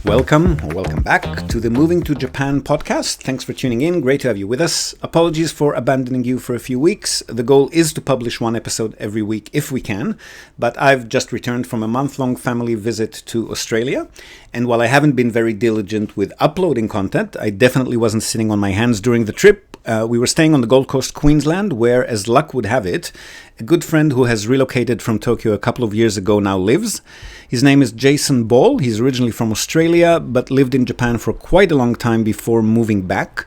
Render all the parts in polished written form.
Welcome or welcome back to the Moving to Japan podcast. Thanks for tuning in. Great to have you with us. Apologies for abandoning you for a few weeks. The goal is to publish one episode every week if we can, but I've just returned from a month-long family visit to Australia. And while I haven't been very diligent with uploading content, I definitely wasn't sitting on my hands during the trip. We were staying on the Gold Coast, Queensland, where, as luck would have it, a good friend who has relocated from Tokyo a couple of years ago now lives. His name is Jason Ball. He's originally from Australia, but lived in Japan for quite a long time before moving back.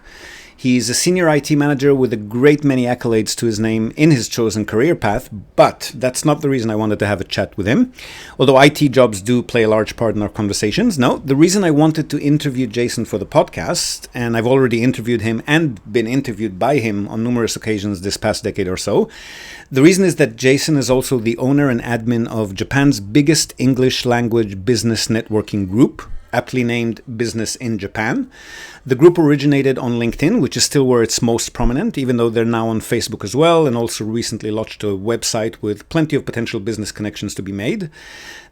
He's a senior IT manager with a great many accolades to his name in his chosen career path, but that's not the reason I wanted to have a chat with him. Although IT jobs do play a large part in our conversations. No, the reason I wanted to interview Jason for the podcast, and I've already interviewed him and been interviewed by him on numerous occasions this past decade or so, the reason is that Jason is also the owner and admin of Japan's biggest English language business networking group, aptly named Business in Japan. The group originated on LinkedIn, which is still where it's most prominent, even though they're now on Facebook as well, and also recently launched a website with plenty of potential business connections to be made.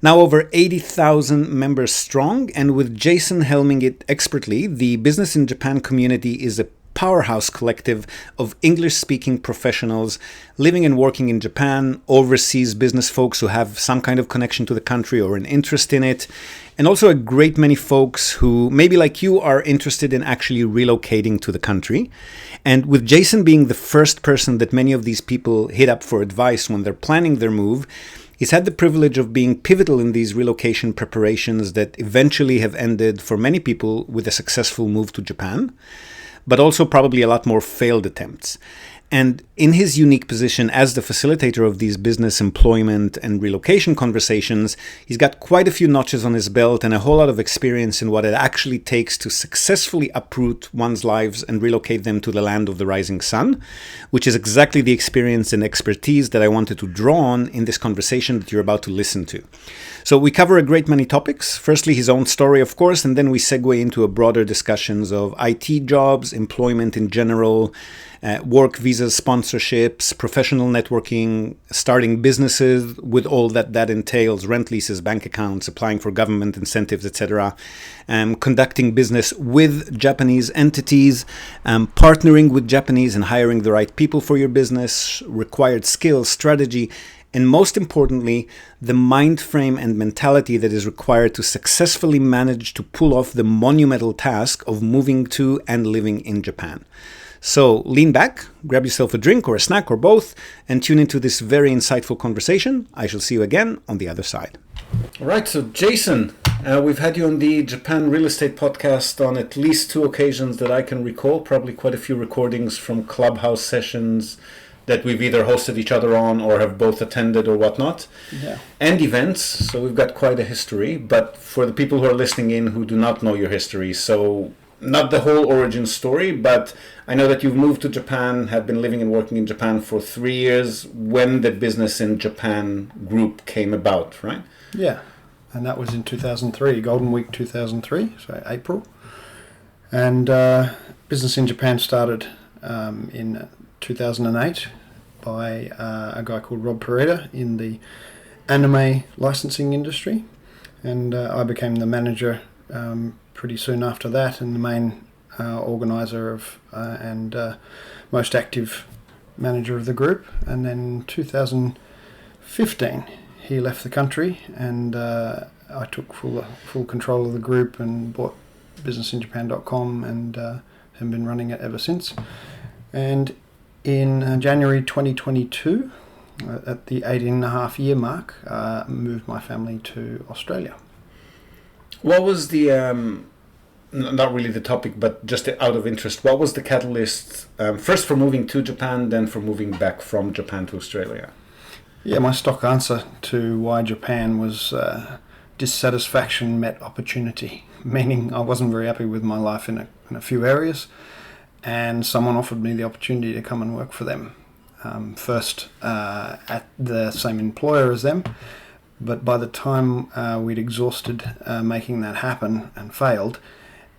Now over 80,000 members strong, and with Jason helming it expertly, the Business in Japan community is a powerhouse collective of English-speaking professionals living and working in Japan, overseas business folks who have some kind of connection to the country or an interest in it, and also a great many folks who, maybe like you, are interested in actually relocating to the country. And with Jason being the first person that many of these people hit up for advice when they're planning their move, he's had the privilege of being pivotal in these relocation preparations that eventually have ended for many people with a successful move to Japan, but also probably a lot more failed attempts. And in his unique position as the facilitator of these business employment and relocation conversations, he's got quite a few notches on his belt and a whole lot of experience in what it actually takes to successfully uproot one's lives and relocate them to the land of the rising sun, which is exactly the experience and expertise that I wanted to draw on in this conversation that you're about to listen to. So we cover a great many topics. Firstly, his own story, of course, and then we segue into a broader discussions of IT jobs, employment in general, work visas, sponsorships, professional networking, starting businesses with all that entails, rent leases, bank accounts, applying for government incentives, etc., conducting business with Japanese entities, partnering with Japanese and hiring the right people for your business, required skills, strategy, and most importantly, the mind frame and mentality that is required to successfully manage to pull off the monumental task of moving to and living in Japan. So lean back, grab yourself a drink or a snack or both, and tune into this very insightful conversation. I shall see you again on the other side. All right, so Jason, we've had you on the Japan Real Estate Podcast on at least 2 occasions that I can recall, probably quite a few recordings from Clubhouse sessions that we've either hosted each other on or have both attended or whatnot, and events. So we've got quite a history. But for the people who are listening in who do not know your history, so not the whole origin story, but I know that you've moved to Japan, have been living and working in Japan for 3 years when the Business in Japan group came about, right? Yeah, and that was in 2003, Golden Week 2003, so April. And Business in Japan started in 2008 by a guy called Rob Pereda in the anime licensing industry, and I became the manager pretty soon after that, and the main organizer of and most active manager of the group. And then in 2015 he left the country, and I took full control of the group and bought businessinjapan.com and have been running it ever since. And in January 2022, at the 18.5-year mark, moved my family to Australia. What was the, not really the topic, but just out of interest, what was the catalyst, first for moving to Japan, then for moving back from Japan to Australia? Yeah, my stock answer to why Japan was dissatisfaction met opportunity, meaning I wasn't very happy with my life in a few areas, and someone offered me the opportunity to come and work for them. First at the same employer as them, but by the time we'd exhausted making that happen and failed,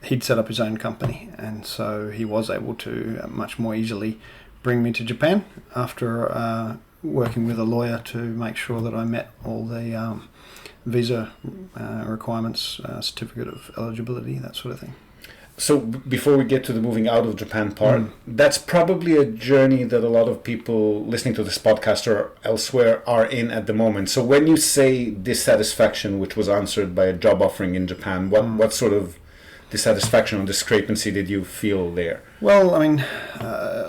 he'd set up his own company, and so he was able to much more easily bring me to Japan after working with a lawyer to make sure that I met all the visa requirements, certificate of eligibility, that sort of thing. So before we get to the moving out of Japan part, that's probably a journey that a lot of people listening to this podcast or elsewhere are in at the moment. So when you say dissatisfaction, which was answered by a job offering in Japan, what sort of dissatisfaction or discrepancy did you feel there? Well, I mean,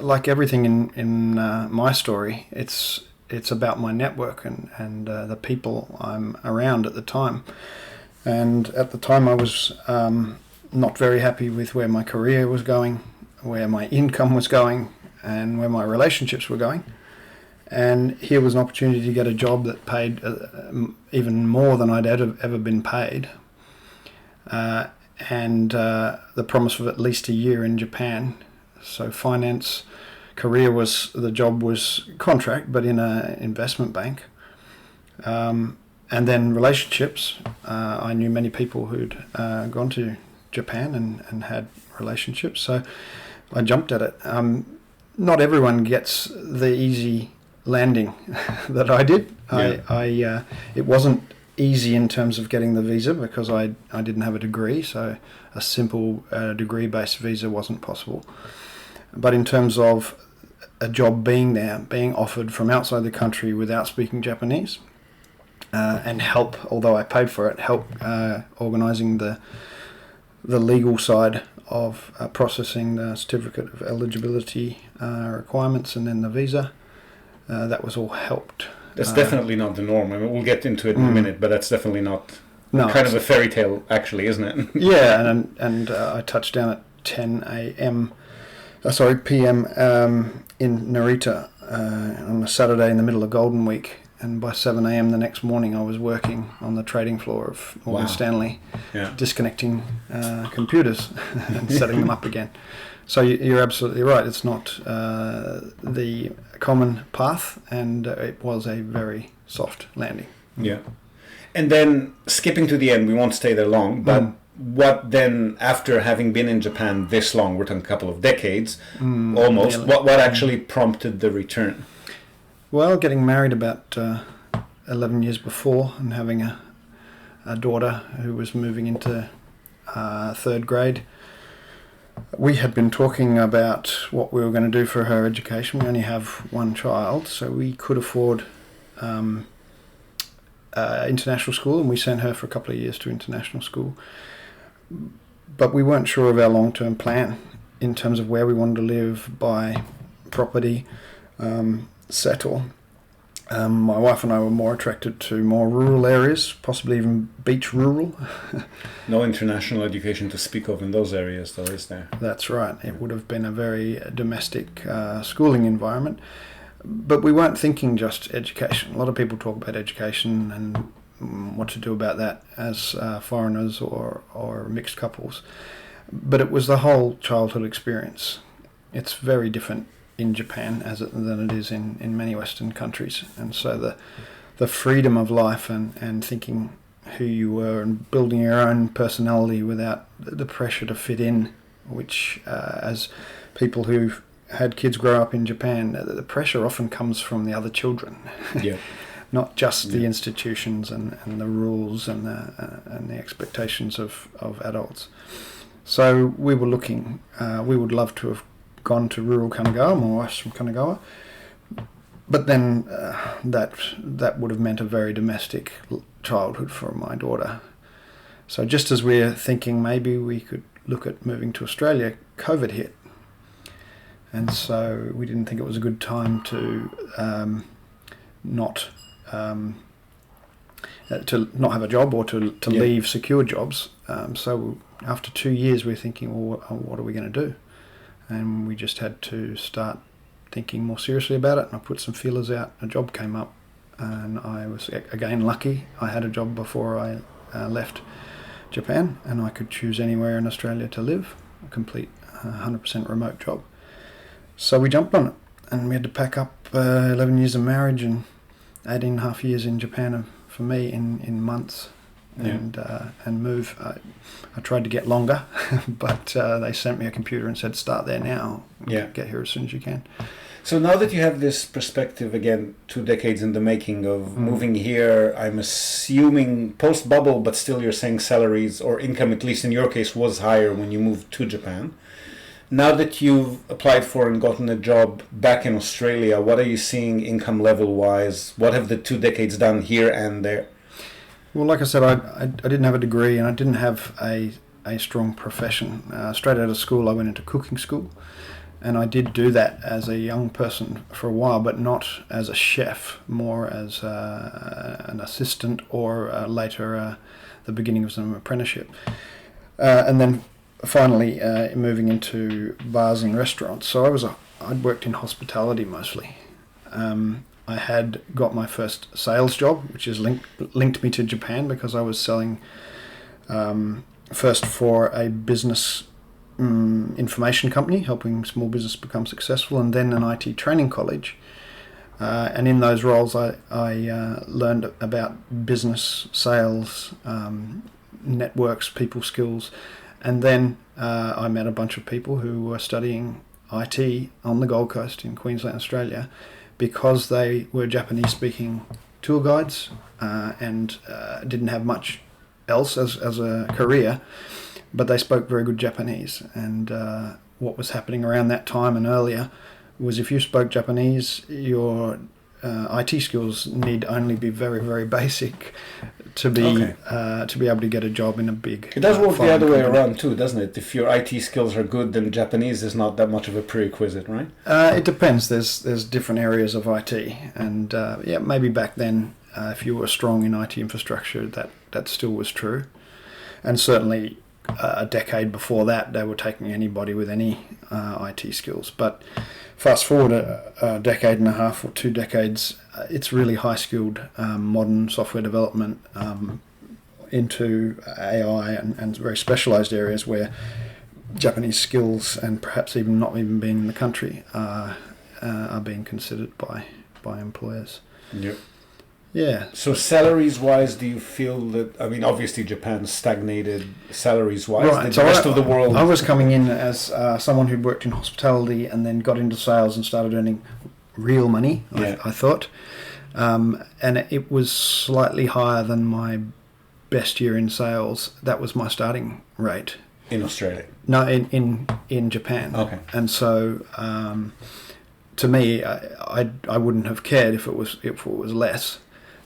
like everything in my story, it's about my network and the people I'm around at the time. And at the time I was not very happy with where my career was going, where my income was going, and where my relationships were going. And here was an opportunity to get a job that paid even more than I'd ever been paid. And the promise of at least a year in Japan. So finance, the job was contract, but in an investment bank. And then relationships. I knew many people who'd gone to Japan and had relationships, so I jumped at it. Not everyone gets the easy landing that I did. Yeah. It wasn't easy in terms of getting the visa because I didn't have a degree, so a simple degree-based visa wasn't possible. But in terms of a job being offered from outside the country without speaking Japanese, and help, although I paid for it, help organising the legal side of processing the certificate of eligibility requirements and then the visa, that was all helped. That's definitely not the norm. I mean, we'll get into it in a minute, but that's definitely not kind of a fairy tale, actually, isn't it? Yeah, and I touched down at 10 p.m. In Narita on a Saturday in the middle of Golden Week. And by 7 a.m. the next morning, I was working on the trading floor of Morgan Stanley, disconnecting computers and setting them up again. So you're absolutely right. It's not the common path, and it was a very soft landing. Yeah. And then skipping to the end, we won't stay there long, but what then, after having been in Japan this long, we're talking a couple of decades, almost, really? What actually prompted the return? Well, getting married about 11 years before and having a daughter who was moving into third grade, we had been talking about what we were going to do for her education. We only have one child, so we could afford international school, and we sent her for a couple of years to international school. But we weren't sure of our long-term plan in terms of where we wanted to live, buy property, settle. My wife and I were more attracted to more rural areas, possibly even beach rural. No international education to speak of in those areas, though, is there? That's right. It would have been a very domestic schooling environment. But we weren't thinking just education. A lot of people talk about education and what to do about that as foreigners or mixed couples. But it was the whole childhood experience. It's very different in Japan than it is in many Western countries. And so the freedom of life and thinking who you were and building your own personality without the pressure to fit in, which as people who've had kids grow up in Japan, the pressure often comes from the other children. Yeah. Not just the institutions and the rules and the expectations of adults. So we were looking, we would love to have gone to rural Kanagawa. My wife's from Kanagawa. But then that would have meant a very domestic childhood for my daughter. So just as we're thinking maybe we could look at moving to Australia, COVID hit. And so we didn't think it was a good time to not have a job or to leave secure jobs. So after 2 years, we're thinking, well, what are we going to do? And we just had to start thinking more seriously about it. And I put some feelers out. A job came up, and I was again lucky. I had a job before I left Japan, and I could choose anywhere in Australia to live, a complete 100% remote job. So we jumped on it, and we had to pack up 11 years of marriage and 18.5 years in Japan for me in months, and move. I tried to get longer, but they sent me a computer and said, start there now. Yeah. Get here as soon as you can. So now that you have this perspective, again, 2 decades in the making of moving here, I'm assuming post-bubble, but still you're saying salaries or income, at least in your case, was higher when you moved to Japan. Now that you've applied for and gotten a job back in Australia, what are you seeing income level-wise? What have the 2 decades done here and there? Well, like I said, I didn't have a degree and I didn't have a strong profession. Straight out of school, I went into cooking school. And I did do that as a young person for a while, but not as a chef, more as an assistant or later the beginning of some apprenticeship. And then finally moving into bars and restaurants. So I'd worked in hospitality mostly. I had got my first sales job, which is linked me to Japan because I was selling first for a business information company, helping small business become successful, and then an IT training college. And in those roles, I learned about business, sales, networks, people skills, and then I met a bunch of people who were studying IT on the Gold Coast in Queensland, Australia, because they were Japanese-speaking tour guides and didn't have much else as a career. But they spoke very good Japanese, and what was happening around that time and earlier was if you spoke Japanese, your IT skills need only be very, very basic to be able to get a job in a big. It does work the other way around too, doesn't it? If your IT skills are good, then Japanese is not that much of a prerequisite, right? It depends. There's different areas of IT, and maybe back then, if you were strong in IT infrastructure, that still was true, and certainly. A decade before that, they were taking anybody with any IT skills. But fast forward a decade and a half or 2 decades, it's really high-skilled modern software development into AI and very specialised areas where Japanese skills and perhaps even not even being in the country are being considered by employers. Yep. Yeah. So salaries-wise, do you feel that, I mean, obviously Japan stagnated salaries-wise. Right. The rest of the world... I was coming in as someone who'd worked in hospitality and then got into sales and started earning real money, I thought. And it was slightly higher than my best year in sales. That was my starting rate. In Australia? No, in Japan. Okay. And so... to me, I wouldn't have cared if it was less.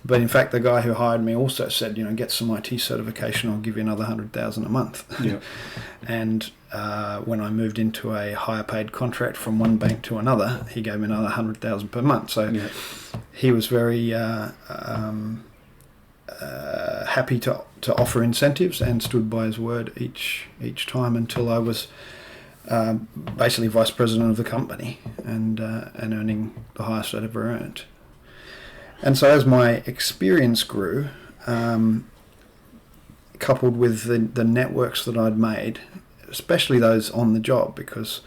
But in fact, the guy who hired me also said, get some IT certification, I'll give you another 100,000 a month. Yeah. And when I moved into a higher paid contract from one bank to another, he gave me another 100,000 per month. So he was very happy to offer incentives and stood by his word each time until I was basically vice president of the company and earning the highest I'd ever earned. And so as my experience grew, coupled with the networks that I'd made, especially those on the job, because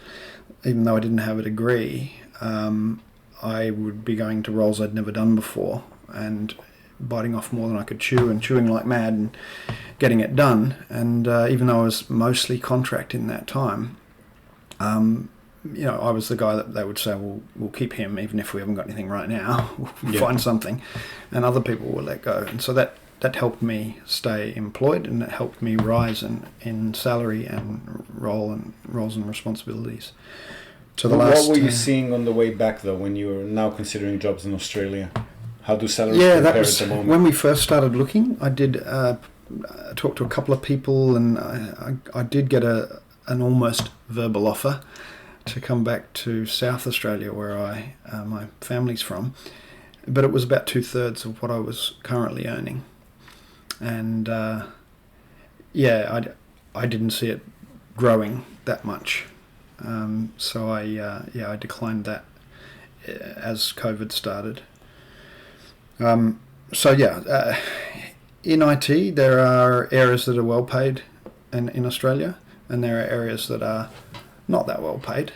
even though I didn't have a degree, I would be going to roles I'd never done before and biting off more than I could chew and chewing like mad and getting it done. And even though I was mostly contract in that time, I was the guy that they would say, well, we'll keep him even if we haven't got anything right now. We'll find something. And other people will let go. And so that helped me stay employed, and it helped me rise in salary and roles and responsibilities. What were you seeing on the way back, though, when you were now considering jobs in Australia? How do salaries compare at the moment? When we first started looking, I did talk to a couple of people, and I did get an almost verbal offer to come back to South Australia, where my family's from, but it was about 2/3 of what I was currently earning, and I didn't see it growing that much, so I declined that as COVID started. In IT there are areas that are well paid in Australia, and there are areas that are not that well paid.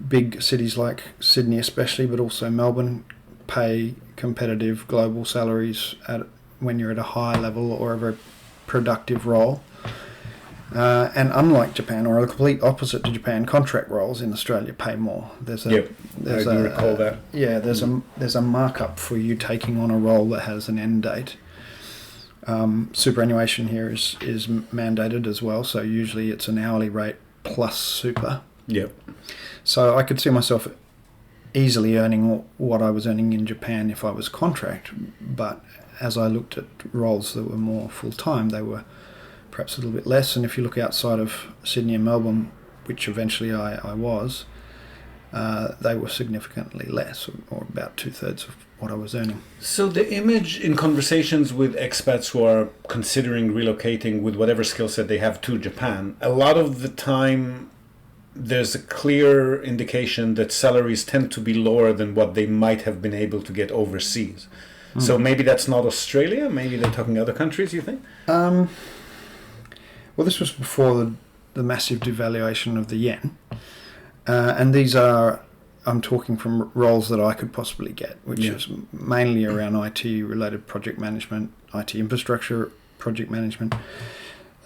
Big cities like Sydney especially, but also Melbourne, pay competitive global salaries when you're at a high level or a very productive role. And unlike Japan, or the complete opposite to Japan, contract roles in Australia pay more. There's I do recall that. Yeah, there's a markup for you taking on a role that has an end date. Superannuation here is mandated as well, so usually it's an hourly rate plus super. Yep. So I could see myself easily earning what I was earning in Japan if I was contract, but as I looked at roles that were more full-time, they were perhaps a little bit less. And if you look outside of Sydney and Melbourne, which eventually I was, they were significantly less, or about 2/3 of what I was earning. So the image in conversations with expats who are considering relocating with whatever skill set they have to Japan, a lot of the time there's a clear indication that salaries tend to be lower than what they might have been able to get overseas. So maybe that's not Australia, maybe they're talking other countries, you think? Well, this was before the massive devaluation of the yen. And these are, I'm talking from roles that I could possibly get, which is mainly around IT-related project management, IT infrastructure project management,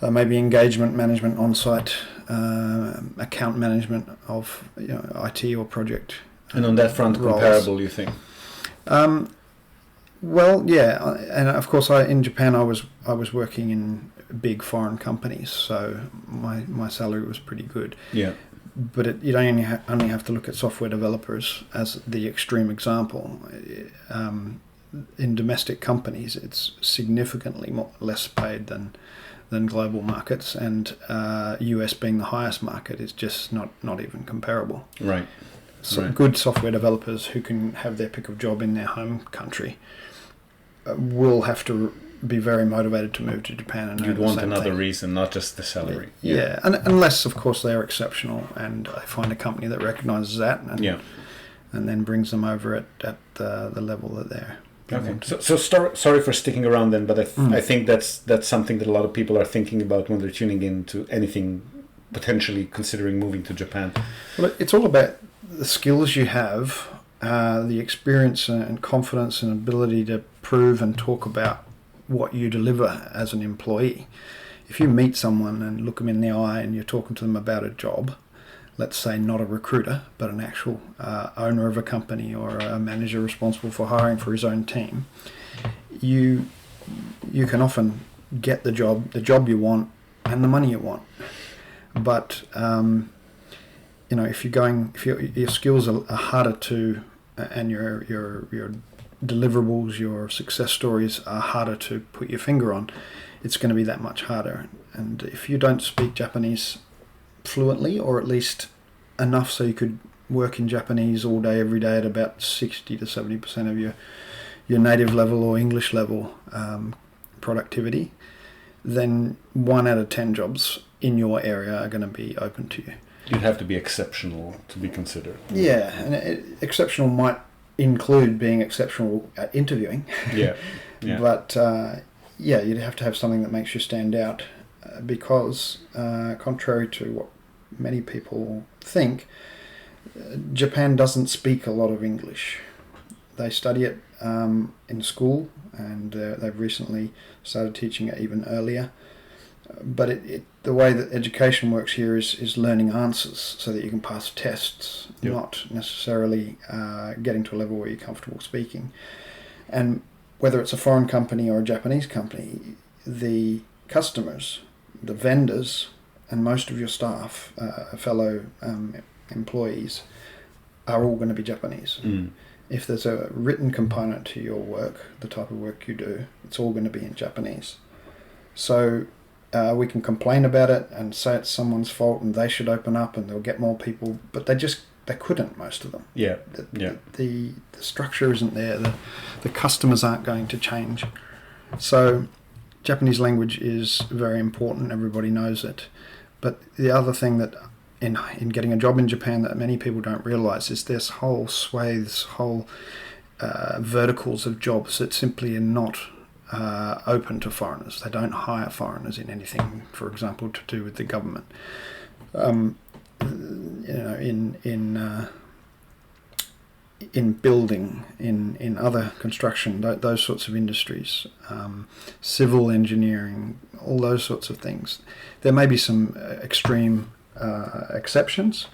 maybe engagement management on-site, account management of IT or project. And on that front, roles. comparable, you think? Well, yeah, and of course, in Japan, I was working in big foreign companies, so my salary was pretty good. Yeah. But you don't only have to look at software developers as the extreme example. In domestic companies, it's significantly less paid than global markets, and US being the highest market is just not even comparable. Right. So good software developers who can have their pick of job in their home country will have to be very motivated to move to Japan. And you'd want another reason, not just the salary. Yeah. And unless, of course, they are exceptional and I find a company that recognises that and then brings them over at the level that they're. Okay. So sorry for sticking around then, but I think that's something that a lot of people are thinking about when they're tuning in to anything potentially considering moving to Japan. Well, it's all about the skills you have, the experience and confidence and ability to prove and talk about what you deliver as an employee. If you meet someone and look them in the eye and you're talking to them about a job, let's say not a recruiter, but an actual owner of a company or a manager responsible for hiring for his own team, you can often get the job you want and the money you want. But if your skills are harder to, and your deliverables, your success stories are harder to put your finger on, it's going to be that much harder. And if you don't speak Japanese fluently, or at least enough so you could work in Japanese all day, every day at about 60 to 70% of your native level or English level productivity, then 1 out of 10 jobs in your area are going to be open to you. You'd have to be exceptional to be considered. Yeah, and exceptional might include being exceptional at interviewing. Yeah. But you'd have to have something that makes you stand out, because contrary to what many people think, Japan doesn't speak a lot of English. They study it in school, and they've recently started teaching it even earlier. But the way that education works here is learning answers so that you can pass tests, not necessarily getting to a level where you're comfortable speaking. And whether it's a foreign company or a Japanese company, the customers, the vendors, and most of your staff, fellow employees, are all going to be Japanese. If there's a written component to your work, the type of work you do, it's all going to be in Japanese. So we can complain about it and say it's someone's fault and they should open up and they'll get more people, but they couldn't, most of them. The structure isn't there. The customers aren't going to change. So Japanese language is very important. Everybody knows it. But the other thing that in getting a job in Japan that many people don't realise is there's whole swathes, whole verticals of jobs that simply are not open to foreigners. They don't hire foreigners in anything, for example, to do with the government. in building, in other construction, those sorts of industries, civil engineering, all those sorts of things. There may be some extreme exceptions,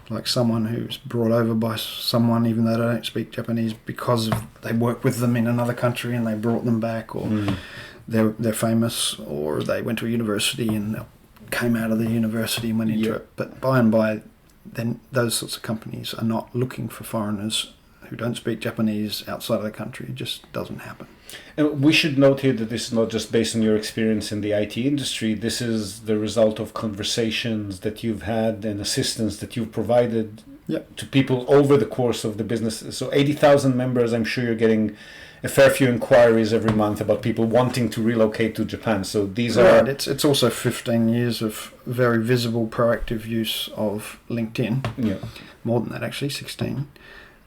like someone who's brought over by someone even though they don't speak Japanese because they work with them in another country and they brought them back, or they're famous, or they went to a university and came out of the university and went into it. But by and by, then those sorts of companies are not looking for foreigners who don't speak Japanese outside of the country. It just doesn't happen. And we should note here that this is not just based on your experience in the IT industry. This is the result of conversations that you've had and assistance that you've provided to people over the course of the business. So 80,000 members, I'm sure you're getting a fair few inquiries every month about people wanting to relocate to Japan. So these are... It's also 15 years of very visible, proactive use of LinkedIn. Yeah. More than that, actually, 16.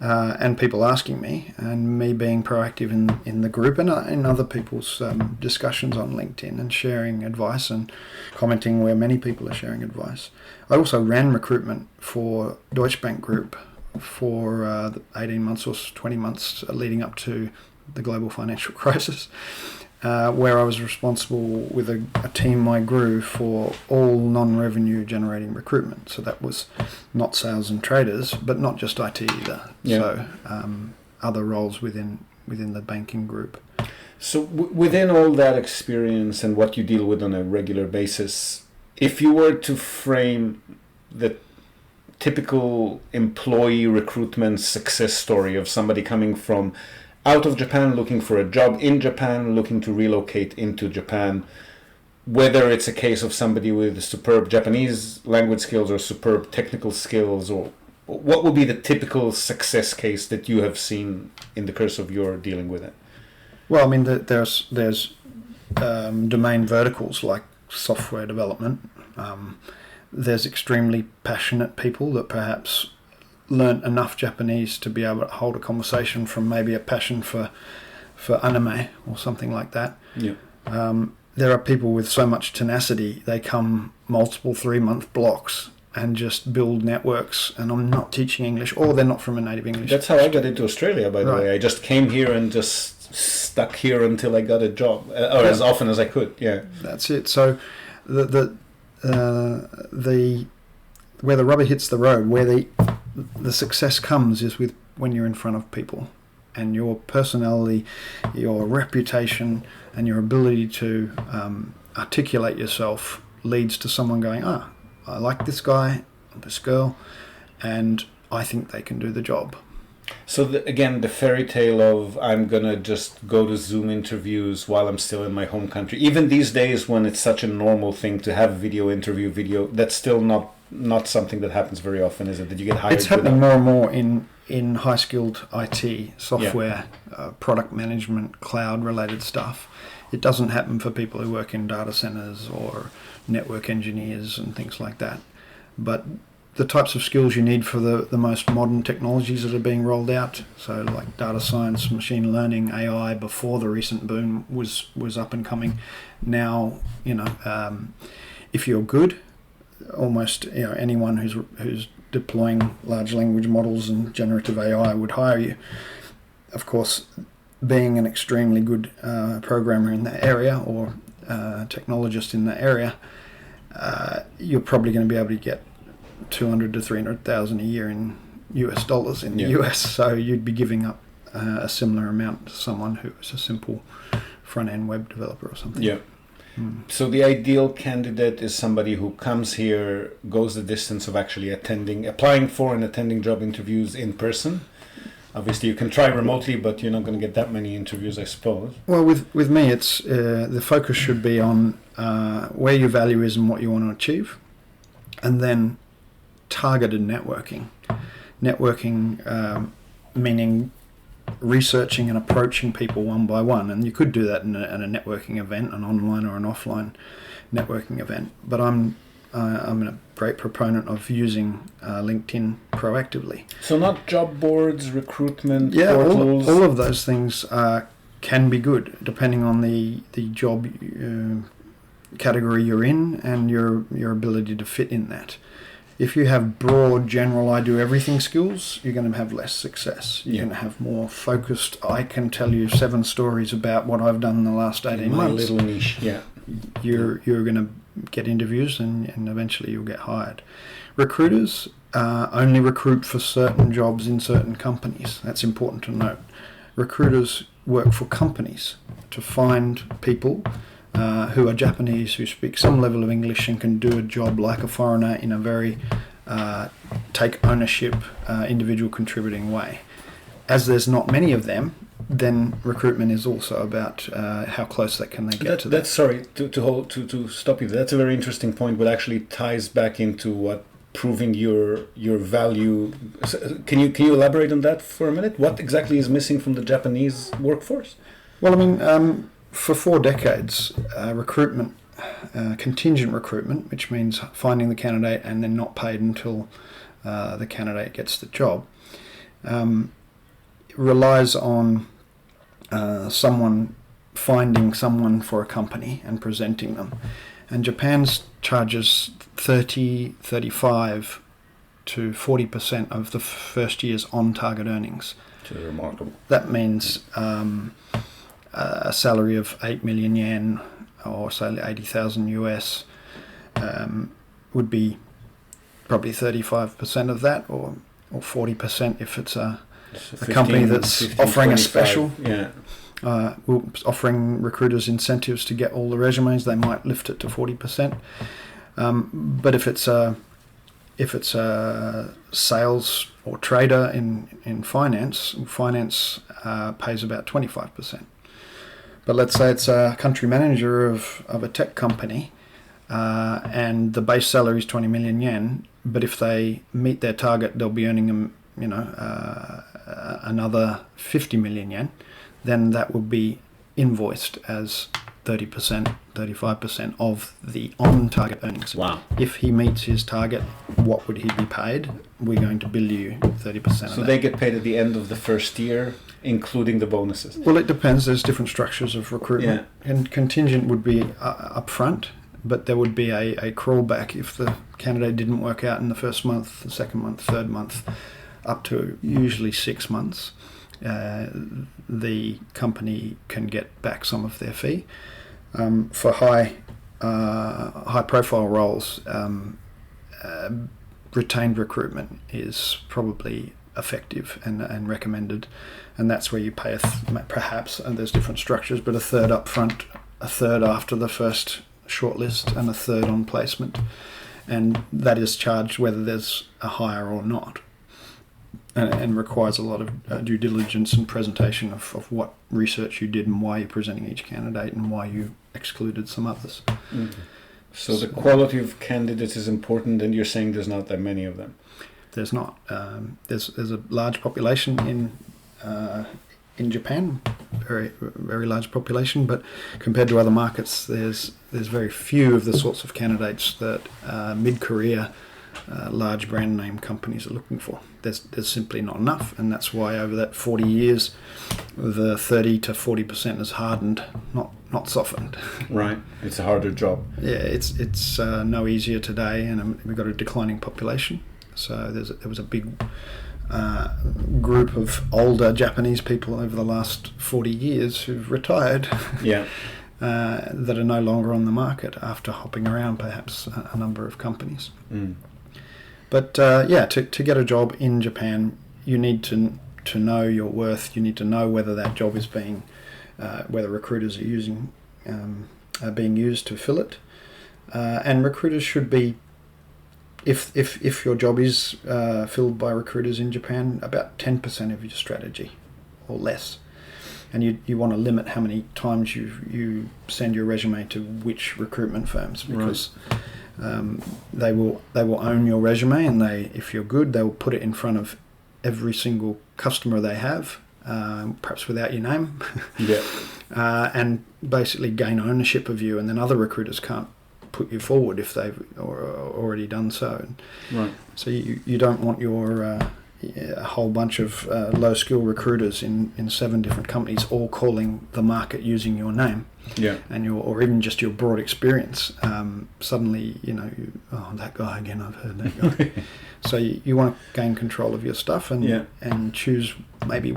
And people asking me, and me being proactive in the group and in other people's discussions on LinkedIn, and sharing advice and commenting where many people are sharing advice. I also ran recruitment for Deutsche Bank Group for 18 months or 20 months leading up to the global financial crisis, where I was responsible with a team I grew for all non-revenue generating recruitment. So that was not sales and traders, but not just IT either. Yeah. So other roles within the banking group. So within all that experience and what you deal with on a regular basis, if you were to frame the typical employee recruitment success story of somebody coming from out of Japan, looking for a job in Japan, looking to relocate into Japan, whether it's a case of somebody with superb Japanese language skills or superb technical skills, or what would be the typical success case that you have seen in the course of your dealing with it? Well, I mean, there's domain verticals like software development. There's extremely passionate people that perhaps learnt enough Japanese to be able to hold a conversation from maybe a passion for anime or something like that. Yeah. There are people with so much tenacity, they come multiple 3-month blocks and just build networks, and I'm not teaching English, or they're not from a native English. That's how I got into Australia, by the way. I just came here and just stuck here until I got a job, or as often as I could. Yeah. That's it. So the where the rubber hits the road, where the success comes is with when you're in front of people, and your personality, your reputation, and your ability to articulate yourself leads to someone going, I like this guy, this girl, and I think they can do the job. So again, the fairy tale of I'm going to just go to Zoom interviews while I'm still in my home country. Even these days when it's such a normal thing to have video, that's still not something that happens very often, is it? That you get hired? It's happening more and more in high-skilled IT, software, product management, cloud-related stuff. It doesn't happen for people who work in data centers or network engineers and things like that. But the types of skills you need for the most modern technologies that are being rolled out, so like data science, machine learning, AI, before the recent boom was up and coming. Now, if you're good, almost anyone who's deploying large language models and generative AI would hire you. Of course, being an extremely good programmer in that area, or technologist in that area, you're probably going to be able to get 200 to 300,000 a year in US dollars in the US. So you'd be giving up a similar amount to someone who is a simple front-end web developer or something. Yeah. So the ideal candidate is somebody who comes here, goes the distance of actually applying for and attending job interviews in person. Obviously, you can try remotely, but you're not going to get that many interviews, I suppose. Well, with me, it's the focus should be on where your value is and what you want to achieve, and then targeted networking. Networking meaning researching and approaching people one by one, and you could do that in a networking event, an online or an offline networking event. But I'm a great proponent of using LinkedIn proactively. So not job boards, recruitment, portals. all of those things can be good depending on the job category you're in and your ability to fit in that. If you have broad, general, I do everything skills, you're going to have less success. You're going to have more focused, I can tell you 7 stories about what I've done in the last 18 My months. little niche, yeah. You're going to get interviews and eventually you'll get hired. Recruiters only recruit for certain jobs in certain companies. That's important to note. Recruiters work for companies to find people who are Japanese, who speak some level of English and can do a job like a foreigner in a very take ownership, individual contributing way. As there's not many of them, then recruitment is also about how close can they get to that. That's sorry to stop you. That's a very interesting point, but actually ties back into what proving your value. Can you elaborate on that for a minute? What exactly is missing from the Japanese workforce? Well, I mean, for 4 decades, recruitment, contingent recruitment, which means finding the candidate and then not paid until the candidate gets the job, relies on someone finding someone for a company and presenting them. And Japan's charges 35 to 40% of the first year's on-target earnings. Which is remarkable. That means a salary of 8 million yen, or say 80,000 US, would be probably 35% of that, or 40% if it's a company that's 15, offering 25, a special. Yeah. Offering recruiters incentives to get all the resumes, they might lift it to 40%. But if it's a sales or trader in finance pays about 25%. But let's say it's a country manager of a tech company, and the base salary is 20 million yen. But if they meet their target, they'll be earning them, another 50 million yen. Then that will be invoiced as 30%, 35% of the on-target earnings. Wow. If he meets his target, what would he be paid? We're going to bill you 30% of that. So they get paid at the end of the first year, including the bonuses? Well, it depends. There's different structures of recruitment. Yeah. And contingent would be up front, but there would be a crawlback if the candidate didn't work out in the first month, the second month, third month, up to usually 6 months. The company can get back some of their fee. For high profile roles, retained recruitment is probably effective and recommended, and that's where you pay perhaps, and there's different structures, but a third up front, a third after the first shortlist, and a third on placement, and that is charged whether there's a hire or not. And requires a lot of due diligence and presentation of what research you did and why you're presenting each candidate and why you excluded some others. Mm-hmm. So the quality of candidates is important, and you're saying there's not that many of them? There's not. There's a large population in Japan, very very large population, but compared to other markets, there's very few of the sorts of candidates that mid-career large brand name companies are looking for. There's simply not enough, and that's why over that 40 years, the 30 to 40% has hardened, not softened. Right, it's a harder job. Yeah, it's no easier today, and we've got a declining population. So there was a big group of older Japanese people over the last 40 years who've retired. Yeah. That are no longer on the market after hopping around perhaps a number of companies. Mm. But to get a job in Japan, you need to know your worth. You need to know whether that job is whether recruiters are being used to fill it, and recruiters should be. If your job is filled by recruiters in Japan, about 10% of your strategy, or less, and you want to limit how many times you send your resume to which recruitment firms, because. Right. They will own your resume, and if you're good, they will put it in front of every single customer they have, perhaps without your name, yeah, and basically gain ownership of you, and then other recruiters can't put you forward if they've already done so. Right. So you don't want your a whole bunch of low-skill recruiters in 7 different companies, all calling the market using your name, and or even just your broad experience. Suddenly, that guy again. I've heard that guy. So you want to gain control of your stuff and choose maybe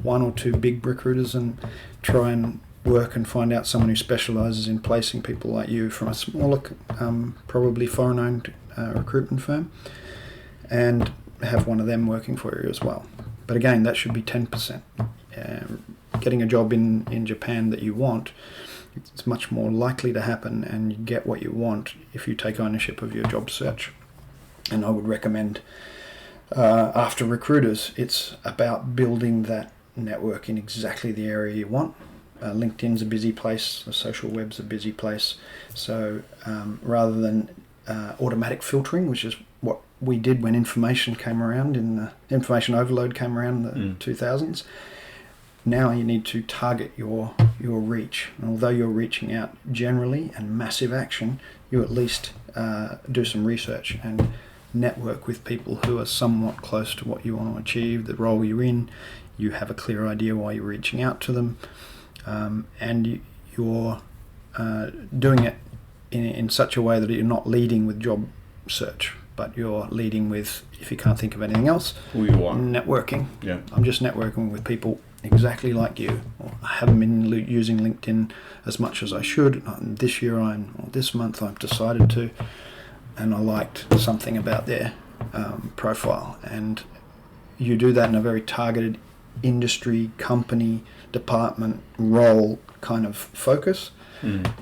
1 or 2 big recruiters and try and work and find out someone who specialises in placing people like you from a smaller, probably foreign-owned recruitment firm, and have one of them working for you as well. But again, that should be 10%. Getting a job in Japan that you want, it's much more likely to happen, and you get what you want if you take ownership of your job search. And I would recommend, after recruiters, it's about building that network in exactly the area you want. LinkedIn's a busy place, the social web's a busy place. So rather than automatic filtering, which is what we did when information came around, in the information overload came around in the 2000s, now you need to target your reach. And although you're reaching out generally and massive action, you at least do some research and network with people who are somewhat close to what you want to achieve, the role you're in. You have a clear idea why you're reaching out to them, and you're doing it in such a way that you're not leading with job search, but you're leading with, if you can't think of anything else, who you are. Networking. Yeah. I'm just networking with people exactly like you. I haven't been using LinkedIn as much as I should. This year, this month, I've decided to, and I liked something about their profile. And you do that in a very targeted industry, company, department, role kind of focus.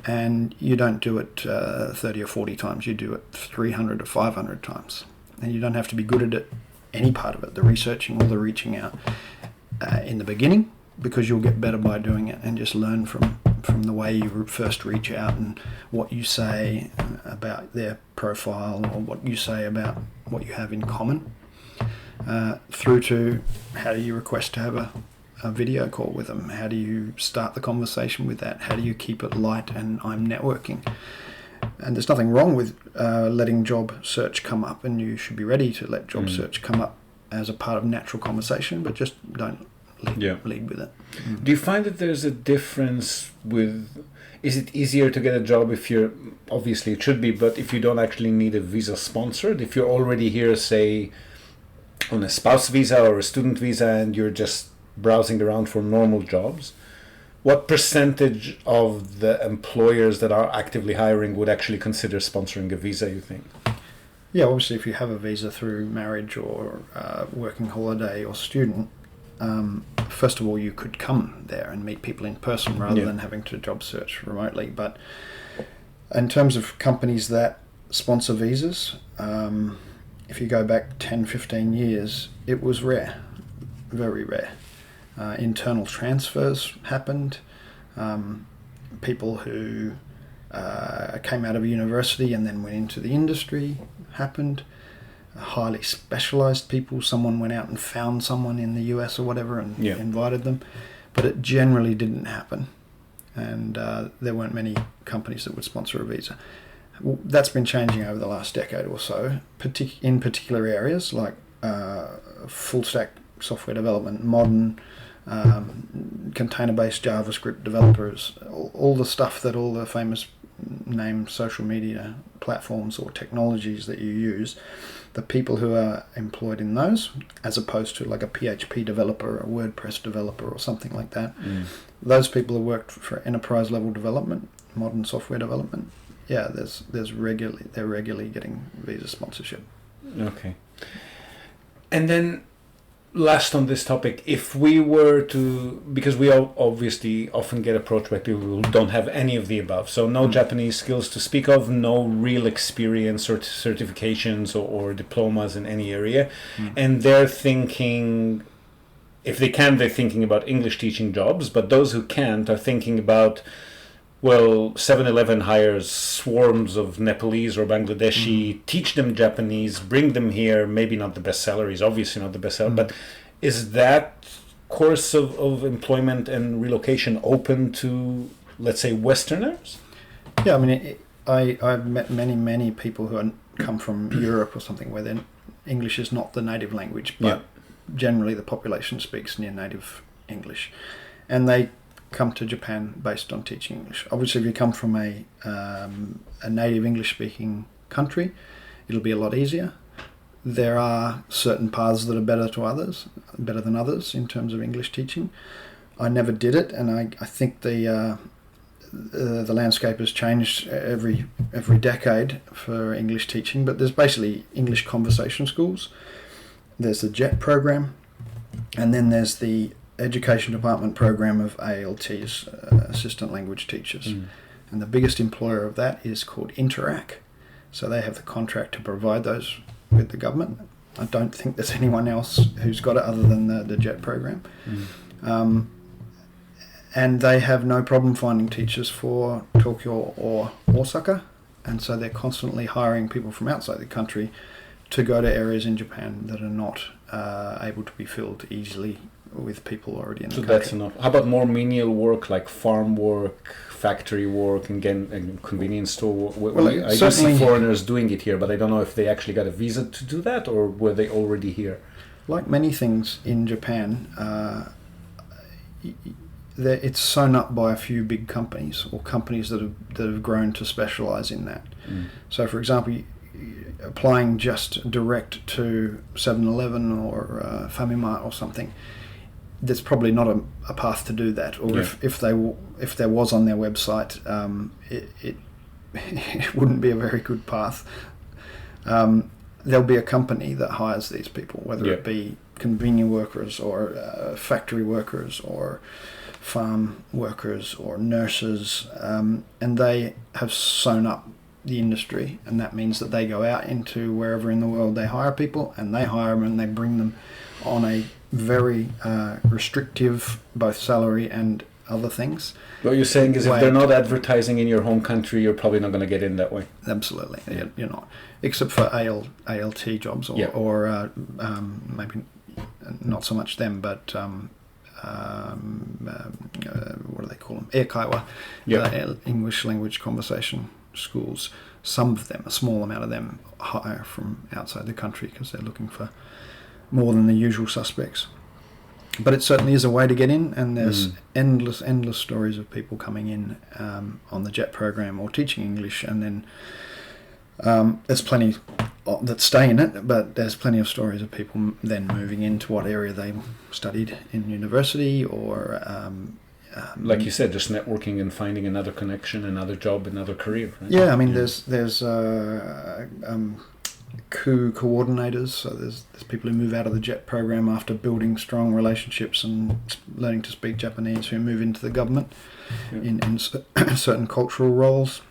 And you don't do it 30 or 40 times. You do it 300 or 500 times. And you don't have to be good at it, any part of it, the researching or the reaching out in the beginning, because you'll get better by doing it and just learn from the way you first reach out and what you say about their profile or what you say about what you have in common, through to how do you request to have a video call with them? How do you start the conversation with that? How do you keep it light and I'm networking? And there's nothing wrong with letting job search come up, and you should be ready to let job search come up as a part of natural conversation, but just don't lead with it. Do you find that there's a difference with, is it easier to get a job if you're, obviously it should be, but if you don't actually need a visa sponsored, if you're already here, say, on a spouse visa or a student visa, and you're just browsing around for normal jobs, what percentage of the employers that are actively hiring would actually consider sponsoring a visa, you think? Yeah, obviously if you have a visa through marriage or working holiday or student, first of all, you could come there and meet people in person rather than having to job search remotely. But in terms of companies that sponsor visas, if you go back 10, 15 years, it was rare, very rare. Internal transfers happened. People who came out of university and then went into the industry happened. Highly specialized people, someone went out and found someone in the US or whatever and invited them, but it generally didn't happen, and there weren't many companies that would sponsor a visa. That's been changing over the last decade or so, in particular areas like full stack software development, modern container-based JavaScript developers, all the stuff that all the famous name social media platforms or technologies that you use, the people who are employed in those, as opposed to like a PHP developer, a WordPress developer or something like that, those people who worked for enterprise level development, modern software development, they're regularly getting visa sponsorship. Okay. And then last on this topic, if we were to, because we obviously often get approached by people who don't have any of the above, so no Japanese skills to speak of, no real experience or certifications or diplomas in any area, and they're thinking, if they can, they're thinking about English teaching jobs, but those who can't are thinking about, well, 7-Eleven hires swarms of Nepalese or Bangladeshi, teach them Japanese, bring them here, maybe not the best salaries, obviously not the best salary, but is that course of employment and relocation open to, let's say, Westerners? Yeah, I mean, I've met many people who come from Europe or something where then English is not the native language, but generally the population speaks near native English, and they come to Japan based on teaching English. Obviously, if you come from a native English-speaking country, it'll be a lot easier. There are certain paths that are better than others in terms of English teaching. I never did it, and I think the landscape has changed every decade for English teaching. But there's basically English conversation schools. There's the JET program, and then there's the Education Department program of ALTs, Assistant Language Teachers. And the biggest employer of that is called Interac. So they have the contract to provide those with the government. I don't think there's anyone else who's got it other than the JET program. And they have no problem finding teachers for Tokyo or Osaka, and so they're constantly hiring people from outside the country to go to areas in Japan that are not able to be filled easily with people already in the country. So that's enough. How about more menial work like farm work, factory work, and convenience store work? Well, I do see foreigners doing it here, but I don't know if they actually got a visa to do that or were they already here? Like many things in Japan, it's sewn up by a few big companies or companies that have grown to specialise in that. So, for example, applying just direct to 7-Eleven or Famimart or something, there's probably not a path to do that. Or if there was on their website, it wouldn't be a very good path. There'll be a company that hires these people, whether it be convenience workers or factory workers or farm workers or nurses, and they have sewn up the industry, and that means that they go out into wherever in the world they hire people, and they hire them and they bring them on a very restrictive both salary and other things. What you're saying is if they're not advertising in your home country, you're probably not going to get in that way. Absolutely, you're not, except for ALT jobs or maybe not so much them, but what do they call them? Eikaiwa, English language conversation schools. Some of them, a small amount of them, hire from outside the country because they're looking for more than the usual suspects. But it certainly is a way to get in, and there's endless stories of people coming in on the JET program or teaching English, and then there's plenty that stay in it, but there's plenty of stories of people then moving into what area they studied in university or like you said, just networking and finding another connection, another job, another career. Right? Yeah, I mean, there's coup coordinators, so there's people who move out of the JET program after building strong relationships and learning to speak Japanese who move into the government in certain cultural roles.